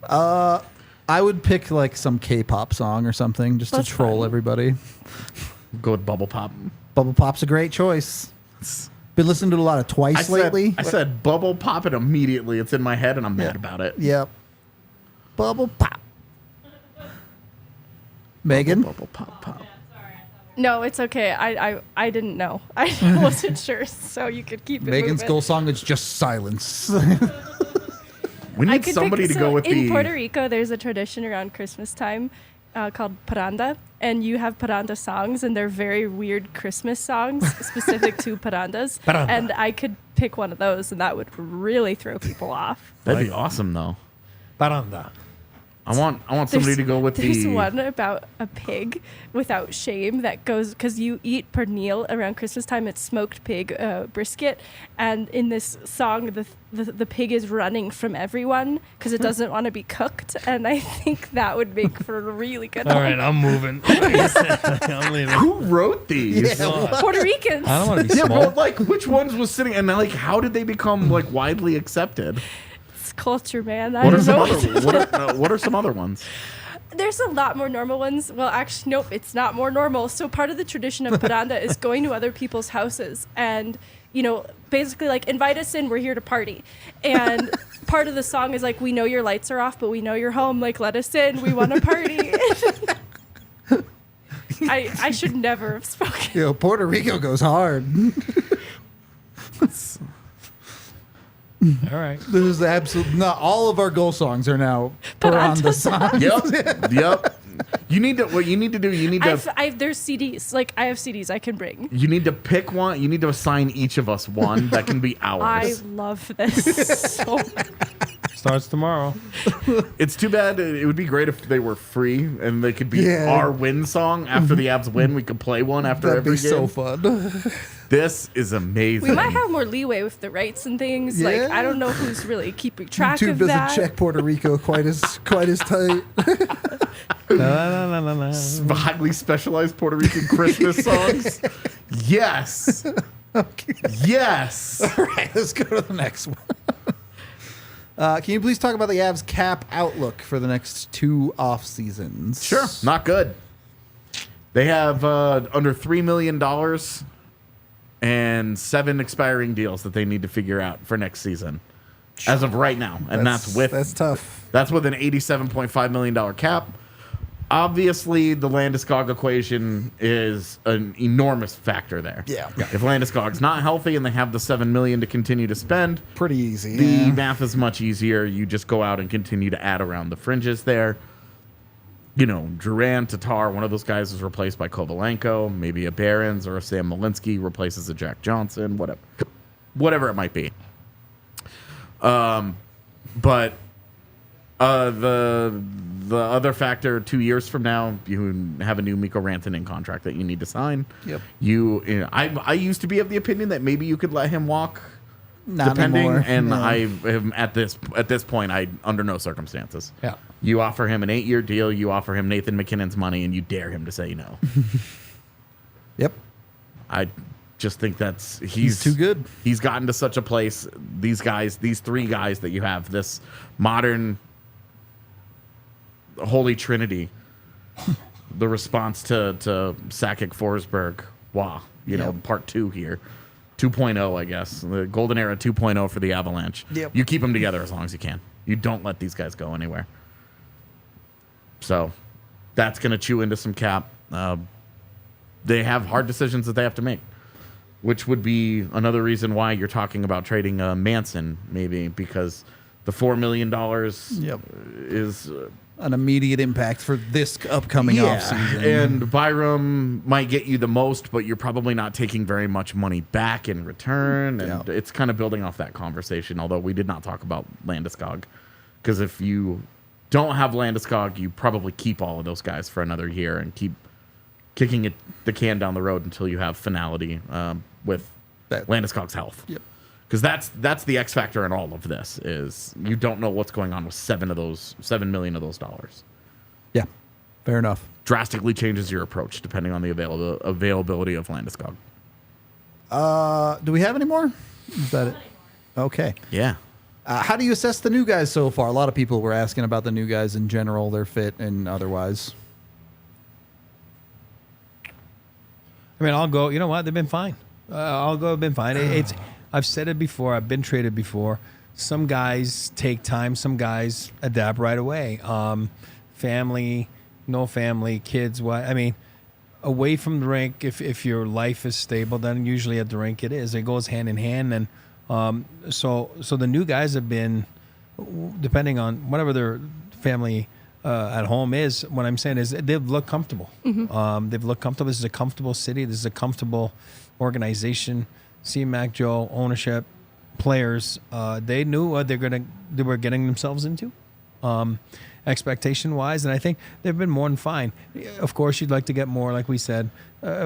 S1: I would pick like some K-pop song or something just
S5: That's
S1: to troll
S5: fine.
S1: everybody.
S2: Go with Bubble Pop.
S1: Bubble Pop's a great choice. Been listening to a lot of Twice lately.
S2: I said Bubble Pop, and immediately it's in my head, and I'm mad about it.
S1: Yep. Bubble Pop. Megan?
S2: Bubble Pop Pop.
S5: No, it's okay. I didn't know. I wasn't sure, so you could keep it
S1: Megan's
S5: moving.
S1: goal song is just silence.
S2: We
S5: I
S2: need
S5: could
S2: somebody
S5: pick,
S2: to go with
S5: in
S2: the.
S5: Puerto Rico, there's a tradition around Christmas time called paranda, and you have paranda songs, and they're very weird Christmas songs specific to parandas.
S4: Paranda.
S5: And I could pick one of those, and that would really throw people off.
S2: That'd be awesome, though.
S4: Paranda.
S2: I want somebody to go with
S5: There's
S2: the
S5: one about a pig without shame that goes, because you eat pernil around Christmas time. It's smoked pig brisket, and in this song, the pig is running from everyone because it doesn't want to be cooked. And I think that would make for a really good.
S4: All right, I'm moving. I'm leaving.
S2: Who wrote these?
S5: Puerto Ricans.
S4: I don't want to be
S2: Yeah,
S4: small.
S2: well, like which ones was sitting and like how did they become like widely accepted?
S5: It's culture, man.
S2: What are some
S5: know.
S2: other what are some other ones?
S5: There's a lot more normal ones. Well, actually, nope, it's not more normal. So part of the tradition of parranda is going to other people's houses and, basically like, invite us in, we're here to party. And part of the song is like, we know your lights are off, but we know you're home. Like, let us in. We want to party. I should never have spoken.
S1: Puerto Rico goes hard.
S4: All right.
S1: This is absolute. Not all of our goal songs are now parranda songs.
S2: Yep. You need to. What you need to do. You need to.
S5: There's CDs. Like, I have CDs I can bring.
S2: You need to pick one. You need to assign each of us one that can be
S5: I
S2: ours.
S5: love this so much.
S4: Starts tomorrow.
S2: It's too bad. It would be great if they were free and they could be
S1: Yeah.
S2: our win song after the Avs win. We could play one after
S1: That'd
S2: every
S1: be
S2: game.
S1: so fun.
S2: This is amazing.
S5: We might have more leeway with the rights and things.
S1: Yeah.
S5: Like, I don't know who's really keeping track
S1: YouTube
S5: of
S1: doesn't
S5: that.
S1: check Puerto Rico quite as tight.
S2: highly specialized Puerto Rican Christmas songs. Yes.
S1: Okay.
S2: Yes.
S1: All right, let's go to the next one. Can you please talk about the Avs cap outlook for the next 2 off seasons?
S2: Sure. Not good. They have under $3 million and 7 expiring deals that they need to figure out for next season as of right now. And that's
S1: tough.
S2: That's with an $87.5 million cap. Obviously, the Landeskog equation is an enormous factor there.
S1: Yeah.
S2: If Landeskog's not healthy and they have the $7 million to continue to spend,
S1: Pretty easy.
S2: the math is much easier. You just go out and continue to add around the fringes there. Girard, Tatar, one of those guys is replaced by Kovalenko. Maybe a Barons or a Sam Malinsky replaces a Jack Johnson. Whatever it might be. But the other factor, 2 years from now, you have a new Mikko Rantanen contract that you need to sign.
S1: Yep.
S2: I used to be of the opinion that maybe you could let him walk.
S1: Not
S2: Depending,
S1: anymore.
S2: and
S1: No.
S2: I am at this point, I under no circumstances.
S4: Yeah.
S2: You offer him an 8-year deal, you offer him Nathan McKinnon's money, and you dare him to say no.
S1: Yep.
S2: I just think
S1: He's too good.
S2: He's gotten to such a place. These 3 guys that you have, this modern holy trinity, the response to Sakic, Forsberg, part 2 here. 2.0, I guess. The golden era 2.0 for the Avalanche.
S1: Yep.
S2: You keep them together as long as you can. You don't let these guys go anywhere. So that's going to chew into some cap. They have hard decisions that they have to make, which would be another reason why you're talking about trading Manson, maybe, because the $4 million is...
S1: An immediate impact for this upcoming offseason.
S2: And Byram might get you the most, but you're probably not taking very much money back in return. And it's kind of building off that conversation, although we did not talk about Landeskog. Because if you don't have Landeskog, you probably keep all of those guys for another year and keep kicking the can down the road until you have finality with Landeskog's health.
S1: Yep.
S2: Because that's the X factor in all of this is you don't know what's going on with 7 million of those dollars.
S1: Yeah, fair enough.
S2: Drastically changes your approach depending on the availability of Landeskog.
S1: Do we have any more? Is that it? Okay.
S2: Yeah.
S1: How do you assess the new guys so far? A lot of people were asking about the new guys in general, their fit and otherwise.
S4: I mean, I'll go. You know what? They've been fine. I'll go. Been fine. I've said it before. I've been traded before. Some guys take time. Some guys adapt right away. Family, no family, kids. What? I mean, away from the rink. If your life is stable, then usually at the rink it is. It goes hand in hand. And so the new guys have been, depending on whatever their family at home is. What I'm saying is they've looked comfortable. Mm-hmm. They've looked comfortable. This is a comfortable city. This is a comfortable organization. C-Mac, Joe, ownership, players, they knew what they were getting themselves into. And expectation-wise, and I think they've been more than fine. Of course, you'd like to get more, like we said,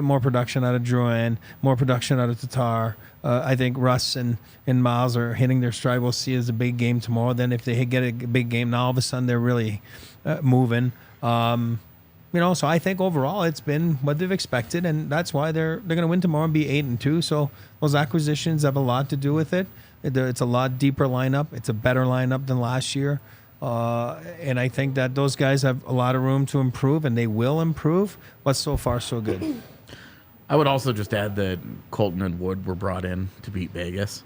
S4: more production out of Drouin, more production out of Tatar. I think Russ and Miles are hitting their stride. We'll see as a big game tomorrow. Then if they get a big game, now all of a sudden they're really moving. So I think overall it's been what they've expected, and that's why they're going to win tomorrow and be 8-2. So those acquisitions have a lot to do with it. It's a lot deeper lineup. It's a better lineup than last year. And I think that those guys have a lot of room to improve, and they will improve, but so far so good.
S2: I would also just add that Colton and Wood were brought in to beat Vegas.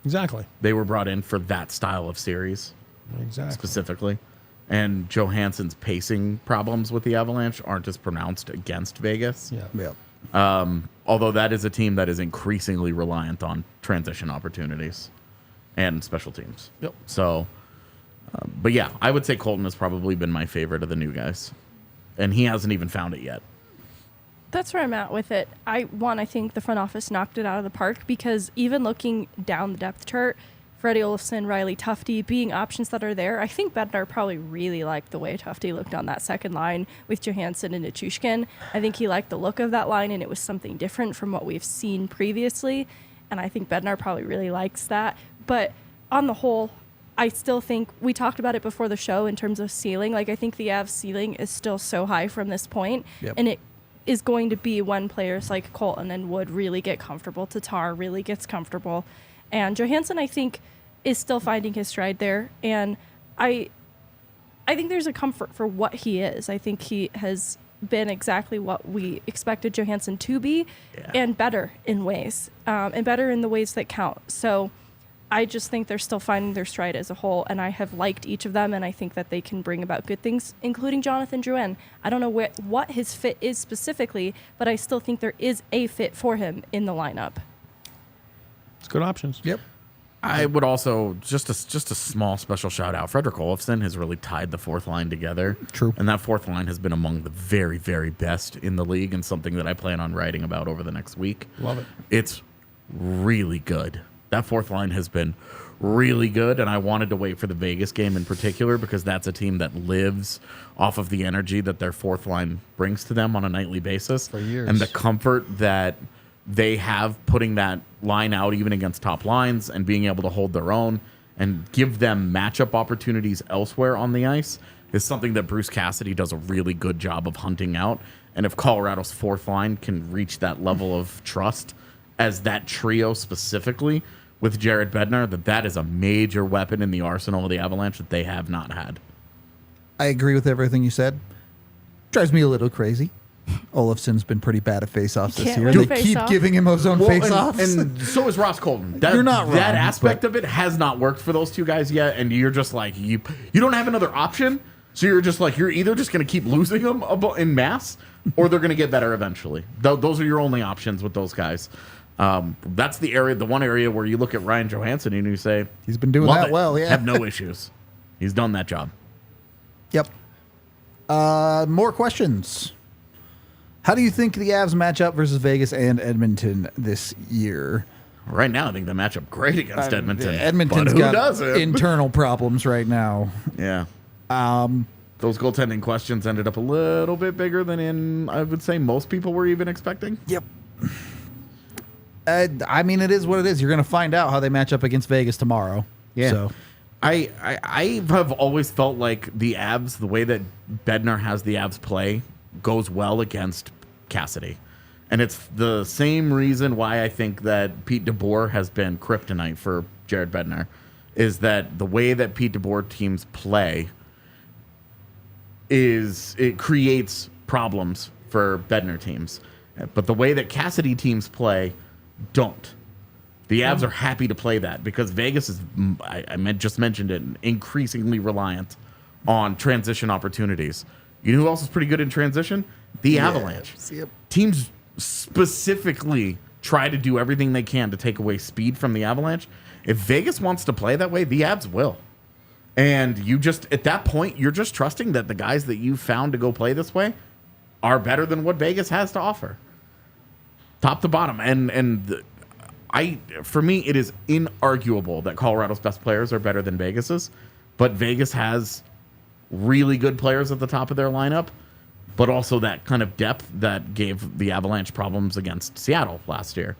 S4: Exactly.
S2: They were brought in for that style of series.
S4: Exactly.
S2: Specifically. And Johansson's pacing problems with the Avalanche aren't as pronounced against Vegas.
S1: Yeah.
S2: Although that is a team that is increasingly reliant on transition opportunities and special teams.
S1: Yep.
S2: So, but yeah, I would say Colton has probably been my favorite of the new guys. And he hasn't even found it yet.
S5: That's where I'm at with it. I think the front office knocked it out of the park, because even looking down the depth chart, Freddie Olofsson, Riley Tufte being options that are there. I think Bednar probably really liked the way Tufte looked on that second line with Johansson and Nichushkin. I think he liked the look of that line, and it was something different from what we've seen previously. And I think Bednar probably really likes that. But on the whole, I still think we talked about it before the show in terms of ceiling. Like, I think the Avs ceiling is still so high from this point.
S1: Yep.
S5: And it is going to be when players like Colton and Wood really get comfortable. Tatar really gets comfortable. And Johansson, I think, is still finding his stride there. And I think there's a comfort for what he is. I think he has been exactly what we expected Johansson to be, and better in ways, and better in the ways that count. So I just think they're still finding their stride as a whole, and I have liked each of them, and I think that they can bring about good things, including Jonathan Drouin. I don't know what his fit is specifically, but I still think there is a fit for him in the lineup.
S4: It's good options.
S1: Yep.
S2: I would also just a small special shout out. Frederick Olofsson has really tied the fourth line together.
S1: True.
S2: And that fourth line has been among the very, very best in the league, and something that I plan on writing about over the next week.
S4: Love it.
S2: It's really good. That fourth line has been really good, and I wanted to wait for the Vegas game in particular, because that's a team that lives off of the energy that their fourth line brings to them on a nightly basis.
S4: For years.
S2: And the comfort that they have putting that line out even against top lines and being able to hold their own and give them matchup opportunities elsewhere on the ice is something that Bruce Cassidy does a really good job of hunting out. And if Colorado's fourth line can reach that level of trust as that trio specifically with Jared Bednar, that is a major weapon in the arsenal of the Avalanche that they have not had.
S1: I agree with everything you said. Drives me a little crazy. Olofsson's been pretty bad at face-offs this
S5: Can't
S1: year.
S5: win
S1: They
S5: the
S1: keep
S5: face-off.
S1: giving him his own face-offs.
S2: And so is Ross Colton.
S1: You're not wrong,
S2: that aspect
S1: but-
S2: of it has not worked for those two guys yet, and you're just like, you don't have another option, so you're just like, you're either just going to keep losing them in mass, or they're going to get better eventually. Those are your only options with those guys. That's the one area where you look at Ryan Johansson and you say,
S1: He's been doing
S2: love
S1: that
S2: it.
S1: well, yeah.
S2: Have no issues. He's done that job.
S1: Yep. More questions. How do you think the Avs match up versus Vegas and Edmonton this year?
S2: Right now, I think they match up great against Edmonton.
S1: Edmonton's
S2: but who
S1: got
S2: doesn't?
S1: internal problems right now.
S2: Yeah. Those goaltending questions ended up a little bit bigger than I would say most people were even expecting.
S1: Yep. I mean, it is what it is. You're going to find out how they match up against Vegas tomorrow.
S2: Yeah.
S1: So.
S2: I have always felt like the Avs, the way that Bednar has the Avs play, goes well against Cassidy. And it's the same reason why I think that Pete DeBoer has been kryptonite for Jared Bednar, is that the way that Pete DeBoer teams play it creates problems for Bednar teams. But the way that Cassidy teams play don't. The Avs are happy to play that because Vegas is, just mentioned it, increasingly reliant on transition opportunities. You know who else is pretty good in transition? The Avalanche.
S1: Yep. Teams
S2: Specifically try to do everything they can to take away speed from the Avalanche. If Vegas wants to play that way, the Avs will. And you just, at that point, you're just trusting that the guys that you found to go play this way are better than what Vegas has to offer. Top to bottom. For me, it is inarguable that Colorado's best players are better than Vegas's, but Vegas has really good players at the top of their lineup, but also that kind of depth that gave the Avalanche problems against Seattle last year.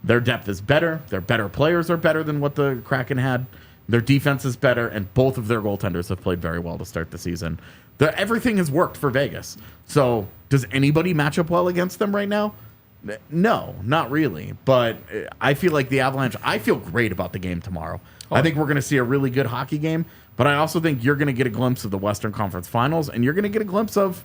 S2: Their depth is better. Their better players are better than what the Kraken had. Their defense is better, and both of their goaltenders have played very well to start the season. Everything has worked for Vegas. So does anybody match up well against them right now? No, not really. But I feel like the Avalanche, I feel great about the game tomorrow. I think we're going to see a really good hockey game, but I also think you're going to get a glimpse of the Western Conference Finals, and you're going to get a glimpse of,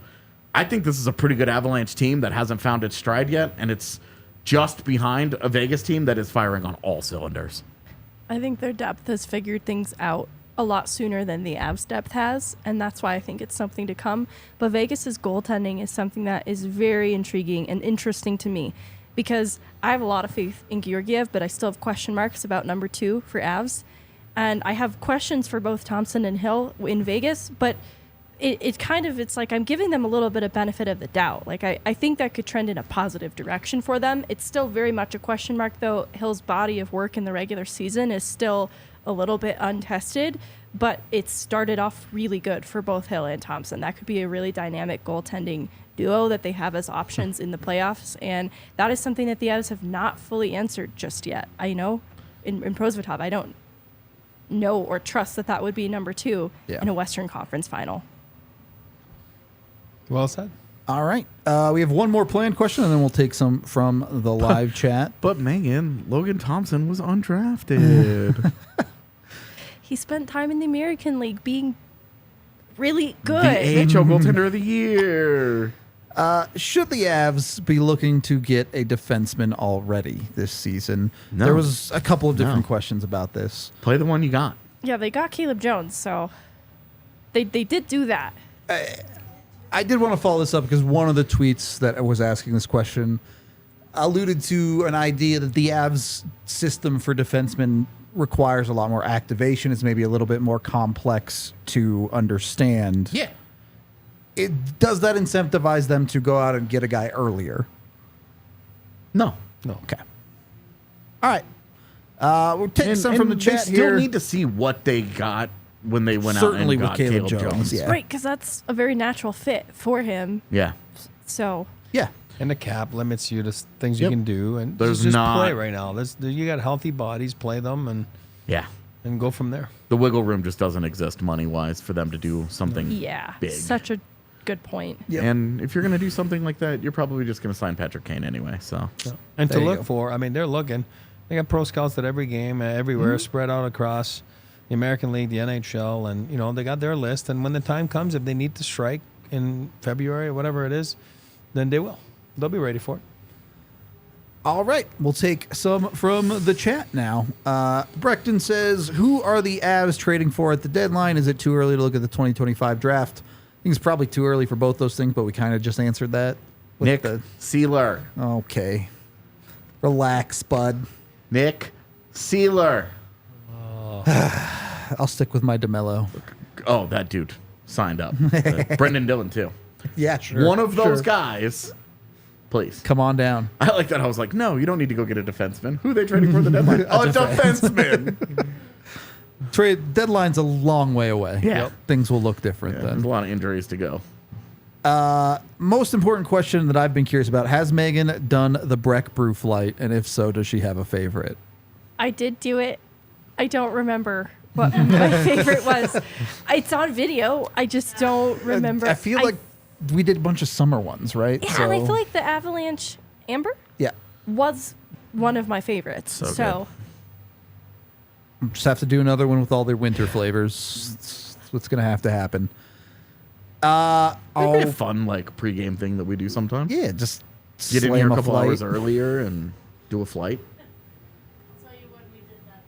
S2: I think this is a pretty good Avalanche team that hasn't found its stride yet, and it's just behind a Vegas team that is firing on all cylinders.
S5: I think their depth has figured things out a lot sooner than the Avs depth has, and that's why I think it's something to come. But Vegas's goaltending is something that is very intriguing and interesting to me, because I have a lot of faith in Georgiev, but I still have question marks about number 2 for Avs. And I have questions for both Thompson and Hill in Vegas, but it's like I'm giving them a little bit of benefit of the doubt. Like I think that could trend in a positive direction for them. It's still very much a question mark, though. Hill's body of work in the regular season is still a little bit untested, but it started off really good for both Hill and Thompson. That could be a really dynamic goaltending duo that they have as options in the playoffs, and that is something that the Avs have not fully answered just yet. I know in Prosvetov, I don't know or trust that would be number 2 in a Western Conference final.
S4: Well said.
S1: All right. We have one more planned question, and then we'll take some from the live chat.
S2: But Megan, Logan Thompson was undrafted.
S5: He spent time in the American League being really good.
S2: The AHL goaltender of the year.
S1: Should the Avs be looking to get a defenseman already this season?
S2: No.
S1: There was a couple of different questions about this.
S2: Play the one you got.
S5: Yeah, they got Caleb Jones, so they did do that.
S1: I did want to follow this up because one of the tweets that was asking this question alluded to an idea that the Avs system for defensemen requires a lot more activation. It's maybe a little bit more complex to understand.
S2: Yeah.
S1: Does that incentivize them to go out and get a guy earlier?
S2: No.
S1: Okay. All right. We'll take some from the chat
S2: They
S1: here.
S2: still need to see what they got when they went
S1: Certainly
S2: out and
S1: with
S2: got
S1: Caleb
S2: Caleb
S1: Jones, yeah.
S5: Right, because that's a very natural fit for him.
S2: Yeah.
S5: So
S1: Yeah.
S4: And the cap limits you to things
S2: Yep.
S4: you can do, and
S2: There's
S4: just
S2: not-
S4: play right now. You got healthy bodies, play them, and go from there.
S2: The wiggle room just doesn't exist money-wise for them to do something
S5: yeah,
S2: big.
S5: such a good point.
S1: Yep.
S2: And if you're going to do something like that, you're probably just going to sign Patrick Kane anyway. So
S4: And
S1: There
S4: to
S1: you
S4: look
S1: go.
S4: for, I mean, they're looking. They got pro scouts at every game, everywhere, spread out across the American League, the NHL, and they got their list. And when the time comes, if they need to strike in February or whatever it is, then they will. They'll be ready for it.
S1: All right. We'll take some from the chat now. Breckton says, who are the Avs trading for at the deadline? Is it too early to look at the 2025 draft? I think it's probably too early for both those things, but we kind of just answered that. with
S2: Nick
S1: the-
S2: Seeler.
S1: Okay. Relax, bud.
S2: Nick Seeler.
S1: I'll stick with my DeMello.
S2: Oh, that dude signed up. Brendan Dillon, too.
S1: Yeah, sure.
S2: One of those
S1: Sure.
S2: guys, please.
S1: Come on down.
S2: I like that. I was like, no, you don't need to go get a defenseman. Who are they trading for the deadline? A defenseman.
S1: Trade deadline's a long way away.
S2: Yeah.
S1: Things will look different
S2: There's a
S1: then.
S2: lot of injuries to go.
S1: Most important question that I've been curious about, has Megan done the Breck Brew flight? And if so, does she have a favorite?
S5: I did do it. I don't remember what my favorite was. It's on video. I just don't remember.
S1: I feel like we did a bunch of summer ones, right?
S5: Yeah, and I feel like the Avalanche Amber
S1: Yeah.
S5: was one of my favorites.
S2: So
S1: Just have to do another one with all their winter flavors. That's what's going to have to happen.
S2: It'd be a
S1: I'll,
S2: fun pregame thing that we do sometimes.
S1: yeah, just
S2: Get in
S1: slam
S2: here a
S1: a
S2: couple
S1: flight.
S2: hours earlier and do a flight.
S3: I'll tell you when we did that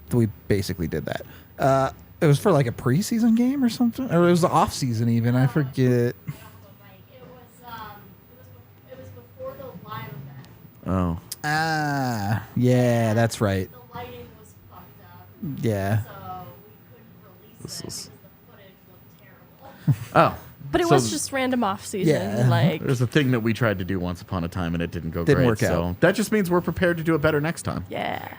S3: later.
S1: We basically did that. It was for like a preseason game or something, or it was the off season even. I forget.
S3: It was before the live event.
S2: Oh.
S1: Yeah, that's right.
S3: The lighting was fucked up,
S1: Yeah.
S3: so we couldn't release
S2: This
S3: it
S2: is-
S3: because the footage looked terrible.
S2: Oh.
S5: But it
S2: So
S5: was just random off season.
S1: Yeah.
S5: Like
S2: There's a thing that we tried to do once upon a time and it didn't go
S1: Didn't
S2: great.
S1: work out.
S2: So that just means we're prepared to do it better next time.
S5: yeah.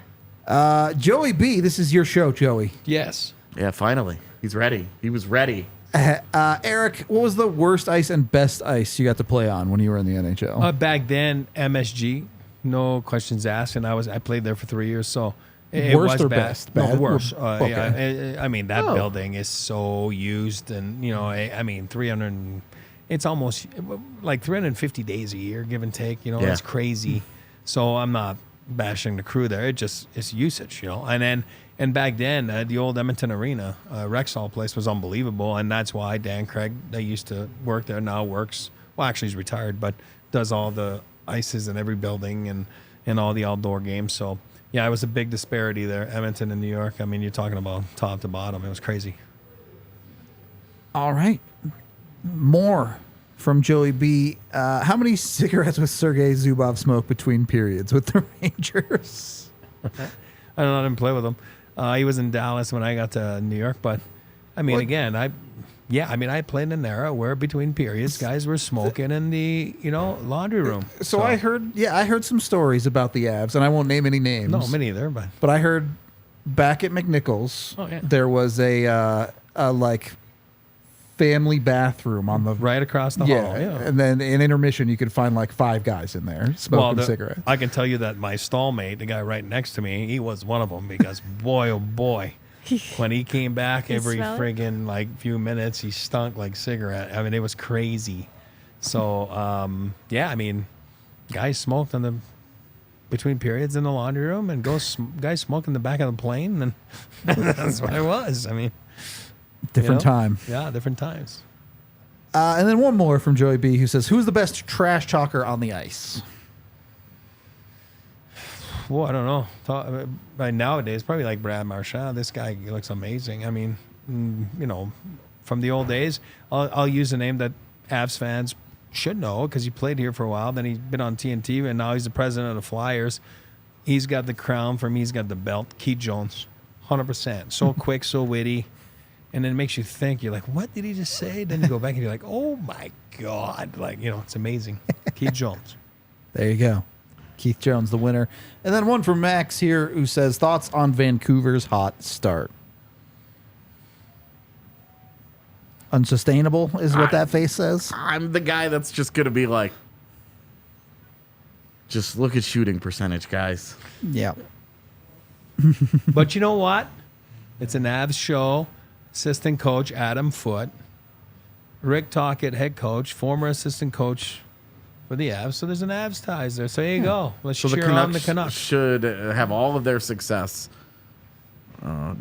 S1: Joey B, this is your show, Joey.
S4: Yes.
S2: Yeah, finally. He's ready. He was ready.
S1: Eric, what was the worst ice and best ice you got to play on when you were in the NHL?
S4: Back then, MSG, no questions asked, and I played there for 3 years. So
S1: Worst
S4: was
S1: or
S4: bad.
S1: best?
S4: No,
S1: Bad?
S4: worse.
S1: Okay.
S4: I mean, that building is so used, and 300. It's almost like 350 days a year, give and take. It's crazy. So I'm not bashing the crew there. It's usage, And back then, the old Edmonton Arena, Rexall place was unbelievable, and that's why Dan Craig, they used to work there, now works. Well, actually, he's retired, but does all the ices in every building and all the outdoor games. So, yeah, it was a big disparity there, Edmonton and New York. I mean, you're talking about top to bottom. It was crazy.
S1: All right. More from Joey B. How many cigarettes with Sergei Zubov smoke between periods with the Rangers?
S4: I didn't play with him. He was in Dallas when I got to New York, but I mean, again, I played in an era where between periods, guys were smoking in the laundry room.
S1: So I heard some stories about the Avs, and I won't name any names.
S4: No, me neither. But
S1: I heard back at McNichols, there was a family bathroom on the
S4: right across the hall. Yeah,
S1: and then in intermission, you could find like 5 guys in there smoking cigarettes.
S4: I can tell you that my stallmate, the guy right next to me, he was one of them because boy, oh boy, when he came back every friggin' few minutes, he stunk like cigarette. I mean, it was crazy. So, guys smoked between periods in the laundry room, and guys smoked in the back of the plane, and that's what it was. I mean,
S1: different time.
S4: Yeah, different times.
S1: And then one more from Joey B, who says, "Who's the best trash talker on the ice?"
S4: Well, I don't know. Right nowadays, probably like Brad Marchand. This guy looks amazing. I mean, from the old days, I'll use a name that Avs fans should know because he played here for a while. Then he's been on TNT, and now he's the president of the Flyers. He's got the crown for me. He's got the belt. Keith Jones, 100%. So quick, so witty. And then it makes you think. You're like, what did he just say? Then you go back and you're like, oh, my God. It's amazing. Keith Jones.
S1: There you go. Keith Jones, the winner. And then one from Max here who says, thoughts on Vancouver's hot start? Unsustainable is what that face says.
S2: I'm the guy that's just going to be like, just look at shooting percentage, guys.
S1: Yeah.
S4: But you know what? It's an Avs show. Assistant coach Adam Foote, Rick Tocchet, head coach, former assistant coach for the Avs. So there's an Avs ties there. So there you go. Let's cheer on the Canucks.
S2: Should have all of their success to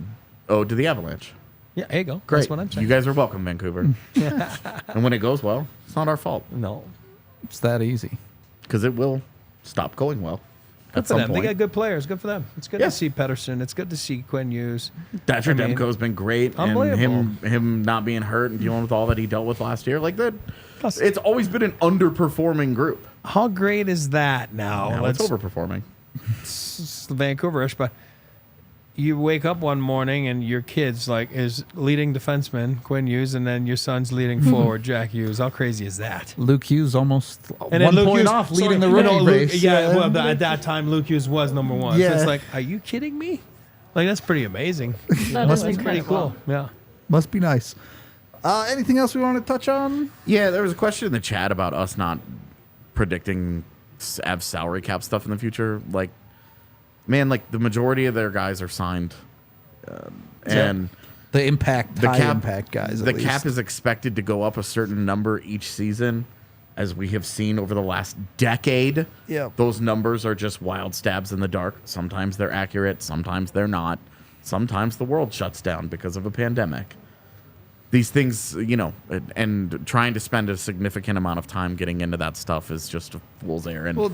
S2: the Avalanche.
S4: Yeah, there you go.
S2: Great.
S4: That's what I'm saying.
S2: You guys are welcome, Vancouver. And when it goes well, it's not our fault.
S4: No.
S1: It's that easy.
S2: Because it will stop going well.
S4: Good for them. They got good players. Good for them. It's good to see Pettersson. It's good to see Quinn Hughes.
S2: Thatcher Demko's been great.
S4: Unbelievable.
S2: And him not being hurt and dealing with all that he dealt with last year. Like that, it's always been an underperforming group.
S4: How great is that now?
S2: Now it's overperforming.
S4: It's Vancouverish, but you wake up one morning and your kid's is leading defenseman Quinn Hughes, and then your son's leading forward Jack Hughes. How crazy is that?
S1: Luke Hughes almost
S4: and
S1: 1 point off leading the rookie race.
S4: At that time Luke Hughes was number 1.
S1: Yeah.
S4: So it's like, are you kidding me? That's pretty amazing.
S5: That
S4: Must
S5: is
S4: be pretty cool. Yeah.
S1: Must be nice. Anything else we want to touch on?
S2: Yeah, there was a question in the chat about us not predicting Avs salary cap stuff in the future. Man, the majority of their guys are signed, and
S1: the impact guys.
S2: The cap is expected to go up a certain number each season, as we have seen over the last decade.
S1: Yeah,
S2: those numbers are just wild stabs in the dark. Sometimes they're accurate, sometimes they're not. Sometimes the world shuts down because of a pandemic. These things, and trying to spend a significant amount of time getting into that stuff is just a fool's errand.
S1: Well,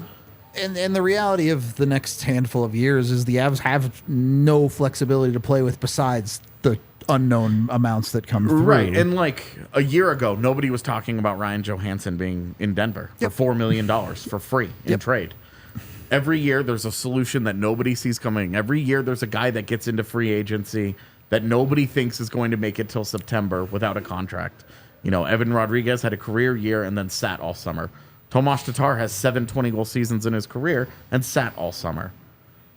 S1: and the reality of the next handful of years is the Avs have no flexibility to play with besides the unknown amounts that come through.
S2: Right, and a year ago, nobody was talking about Ryan Johansson being in Denver for $4 million for free in trade. Every year, there's a solution that nobody sees coming. Every year, there's a guy that gets into free agency that nobody thinks is going to make it till September without a contract. Evan Rodriguez had a career year and then sat all summer. Tomas Tatar has 7 20-goal seasons in his career and sat all summer.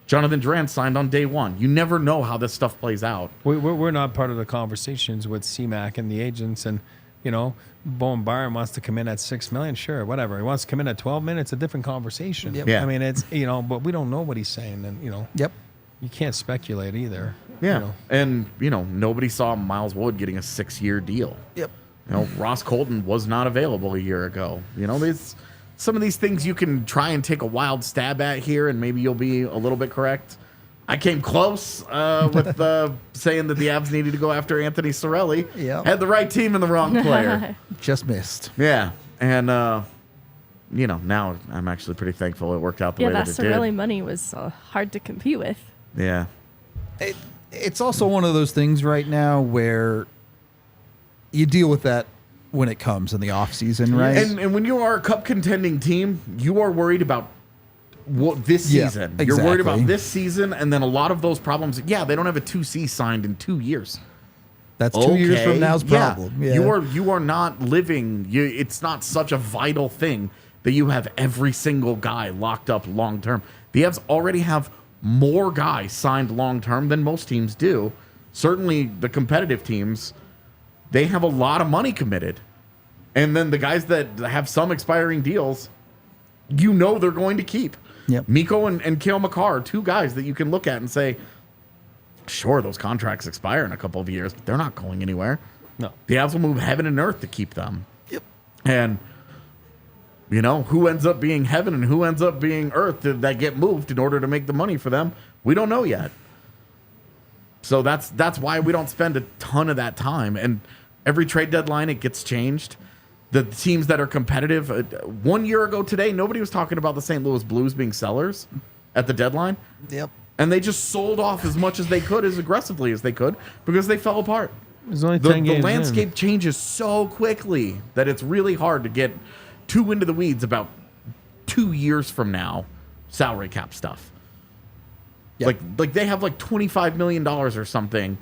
S2: Jonathan Durant signed on day one. You never know how this stuff plays out.
S4: We're not part of the conversations with CMAC and the agents, and Byram wants to come in at $6 million. Sure, whatever. He wants to come in at 12 million. It's a different conversation.
S1: Yep.
S2: Yeah.
S4: I mean, it's but we don't know what he's saying, and
S1: Yep.
S4: you can't speculate either.
S2: Yeah, and nobody saw Miles Wood getting a 6-year deal.
S1: Yep.
S2: Ross Colton was not available a year ago. There's some of these things you can try and take a wild stab at here, and maybe you'll be a little bit correct. I came close with saying that the Avs needed to go after Anthony Cirelli.
S1: Yep.
S2: Had the right team and the wrong player.
S1: Just missed.
S2: Yeah, and now I'm actually pretty thankful it worked out the way
S5: that
S2: that it did.
S5: Cirelli money was hard to compete with.
S2: Yeah.
S1: It's also one of those things right now where you deal with that when it comes in the offseason, right?
S2: And when you are a cup contending team, you are worried about this season.
S1: Yeah,
S2: You're worried about
S1: exactly.
S2: this season, and then a lot of those problems. Yeah, they don't have a 2C signed in 2 years.
S1: That's 2 years from now's
S2: Yeah.
S1: problem. Yeah.
S2: You are not living. It's not such a vital thing that you have every single guy locked up long term. The Avs already have more guys signed long term than most teams do. Certainly, the competitive teams, they have a lot of money committed, and then the guys that have some expiring deals, they're going to keep.
S1: Yep.
S2: Mikko and Cale Makar are two guys that you can look at and say, sure, those contracts expire in a couple of years, but they're not going anywhere.
S4: No.
S2: The Avs will move heaven and earth to keep them.
S1: Yep.
S2: And, who ends up being heaven and who ends up being earth that get moved in order to make the money for them, we don't know yet. So that's why we don't spend a ton of that time. And every trade deadline, it gets changed. The teams that are competitive, 1 year ago today, nobody was talking about the St. Louis Blues being sellers at the deadline.
S1: Yep.
S2: And they just sold off as much as they could, as aggressively as they could, because they fell apart.
S4: There's only
S2: The
S4: 10 games
S2: landscape
S4: in.
S2: changes so quickly that it's really hard to get too into the weeds about 2 years from now salary cap stuff.
S1: Yep.
S2: Like they have like $25 million or something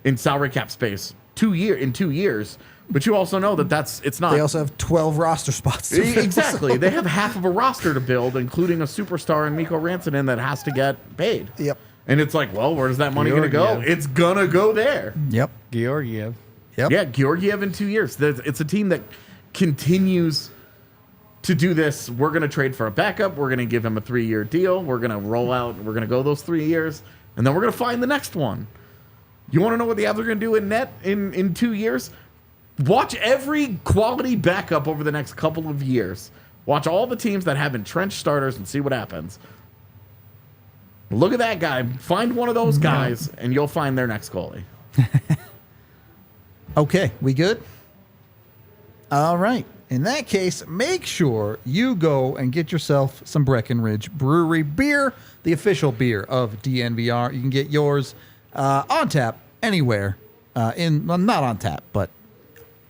S2: in salary cap space in 2 years. But you also know that it's not.
S1: They also have 12 roster spots. To fill.
S2: Exactly. They have half of a roster to build, including a superstar in Mikko Rantanen that has to get paid.
S1: Yep.
S2: And it's like, well, where's that money going to go?
S4: Georgiev.
S2: It's going to go there.
S1: Yep.
S4: Georgiev.
S1: Yep.
S2: Yeah, Georgiev in 2 years. It's a team that continues to do this. We're going to trade for a backup. We're going to give him a 3-year deal. We're going to roll out. We're going to go those 3 years. And then we're going to find the next one. You want to know what the Avs are going to do in net in 2 years? Watch every quality backup over the next couple of years. Watch all the teams that have entrenched starters and see what happens. Look at that guy. Find one of those guys, and you'll find their next goalie.
S1: Okay, we good? All right. In that case, make sure you go and get yourself some Breckenridge Brewery beer, the official beer of DNVR. You can get yours on tap anywhere. Not on tap, but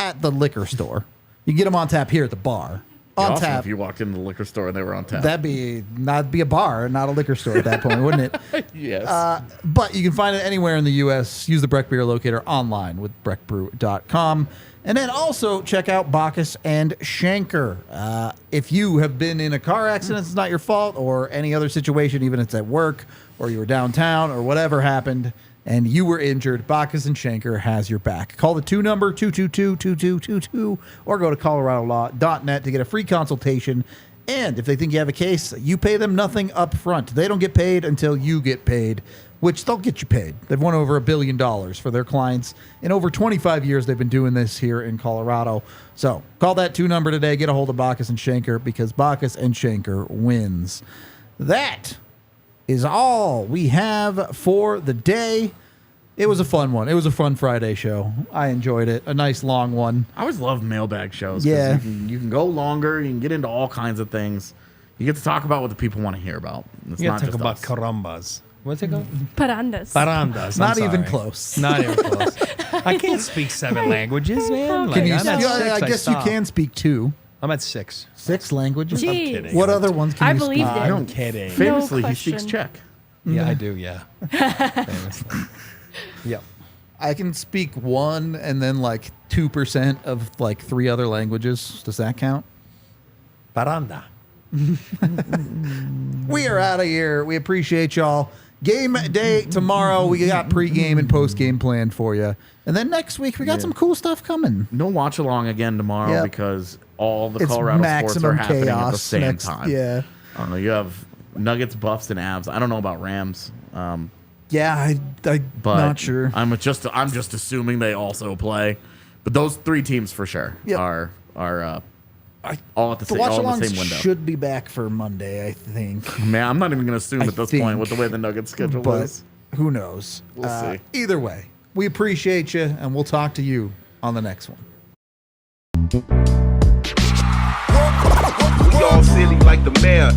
S1: at the liquor store. You can get them on tap here at the bar. On
S2: Awesome
S1: tap.
S2: if you walked into the liquor store and they were on tap.
S1: That'd be a bar, not a liquor store at that point, wouldn't it?
S2: Yes.
S1: But you can find it anywhere in the U.S. Use the Breck Beer Locator online with breckbrew.com. And then also check out Bacchus and Schenker. If you have been in a car accident, it's not your fault, or any other situation, even if it's at work or you were downtown or whatever happened, and you were injured, Bacchus and Schenker has your back. Call the 2 number, 222-2222, or go to coloradolaw.net to get a free consultation. And if they think you have a case, you pay them nothing up front. They don't get paid until you get paid, which they'll get you paid. They've won over $1 billion for their clients. In over 25 years, they've been doing this here in Colorado. So call that 2 number today. Get a hold of Bacchus and Schenker, because Bacchus and Schenker wins. That is all we have for the day. It was a fun one. It was a fun Friday show. I enjoyed it. A nice long one.
S2: I always love mailbag shows. 'Cause
S1: Yeah.
S2: You can go longer. You can get into all kinds of things. You get to talk about what the people want to hear about. It's
S4: You
S2: not
S4: gotta talk
S2: just
S4: about
S2: us.
S4: carambas. What's it called?
S5: Parandas.
S4: Parandas.
S1: Not
S4: I'm
S1: even
S4: sorry.
S1: close.
S4: Not even close. I can't speak 7 languages, man.
S1: Can you?
S4: I'm at 6.
S1: I guess you
S4: stopped.
S1: can speak 2.
S4: I'm at 6.
S1: 6 languages.
S5: Jeez.
S4: kidding.
S1: What other ones can
S5: I
S1: you
S5: believed
S1: speak?
S5: it.
S4: I'm kidding.
S2: Famously, he
S5: question.
S2: speaks Czech.
S4: Yeah, I do. Yeah. Famously. Yep.
S1: I can speak 1 and then like 2% of like 3 other languages. Does that count?
S4: Paranda.
S1: We are out of here. We appreciate y'all. Game day tomorrow. We got pregame and postgame planned for you. And then next week, we got some cool stuff coming.
S2: No watch along again tomorrow because all the
S1: It's
S2: Colorado sports are
S1: maximum
S2: happening at the
S1: chaos
S2: same time.
S1: Yeah.
S2: You have Nuggets, Buffs, and Avs. I don't know about Rams.
S1: Yeah, I'm
S2: But
S1: not sure.
S2: I'm just assuming they also play. But those three teams for sure
S1: Yep.
S2: are all at the
S1: The
S2: same,
S1: watch
S2: all in
S1: alongs
S2: the same window.
S1: should be back for Monday, I think.
S2: Man, I'm not even going to assume
S1: I
S2: at this
S1: think,
S2: point with the way the Nuggets schedule
S1: But
S2: is.
S1: who knows?
S2: We'll see.
S1: Either way, we appreciate you, and we'll talk to you on the next one.
S6: We all silly like the mayor.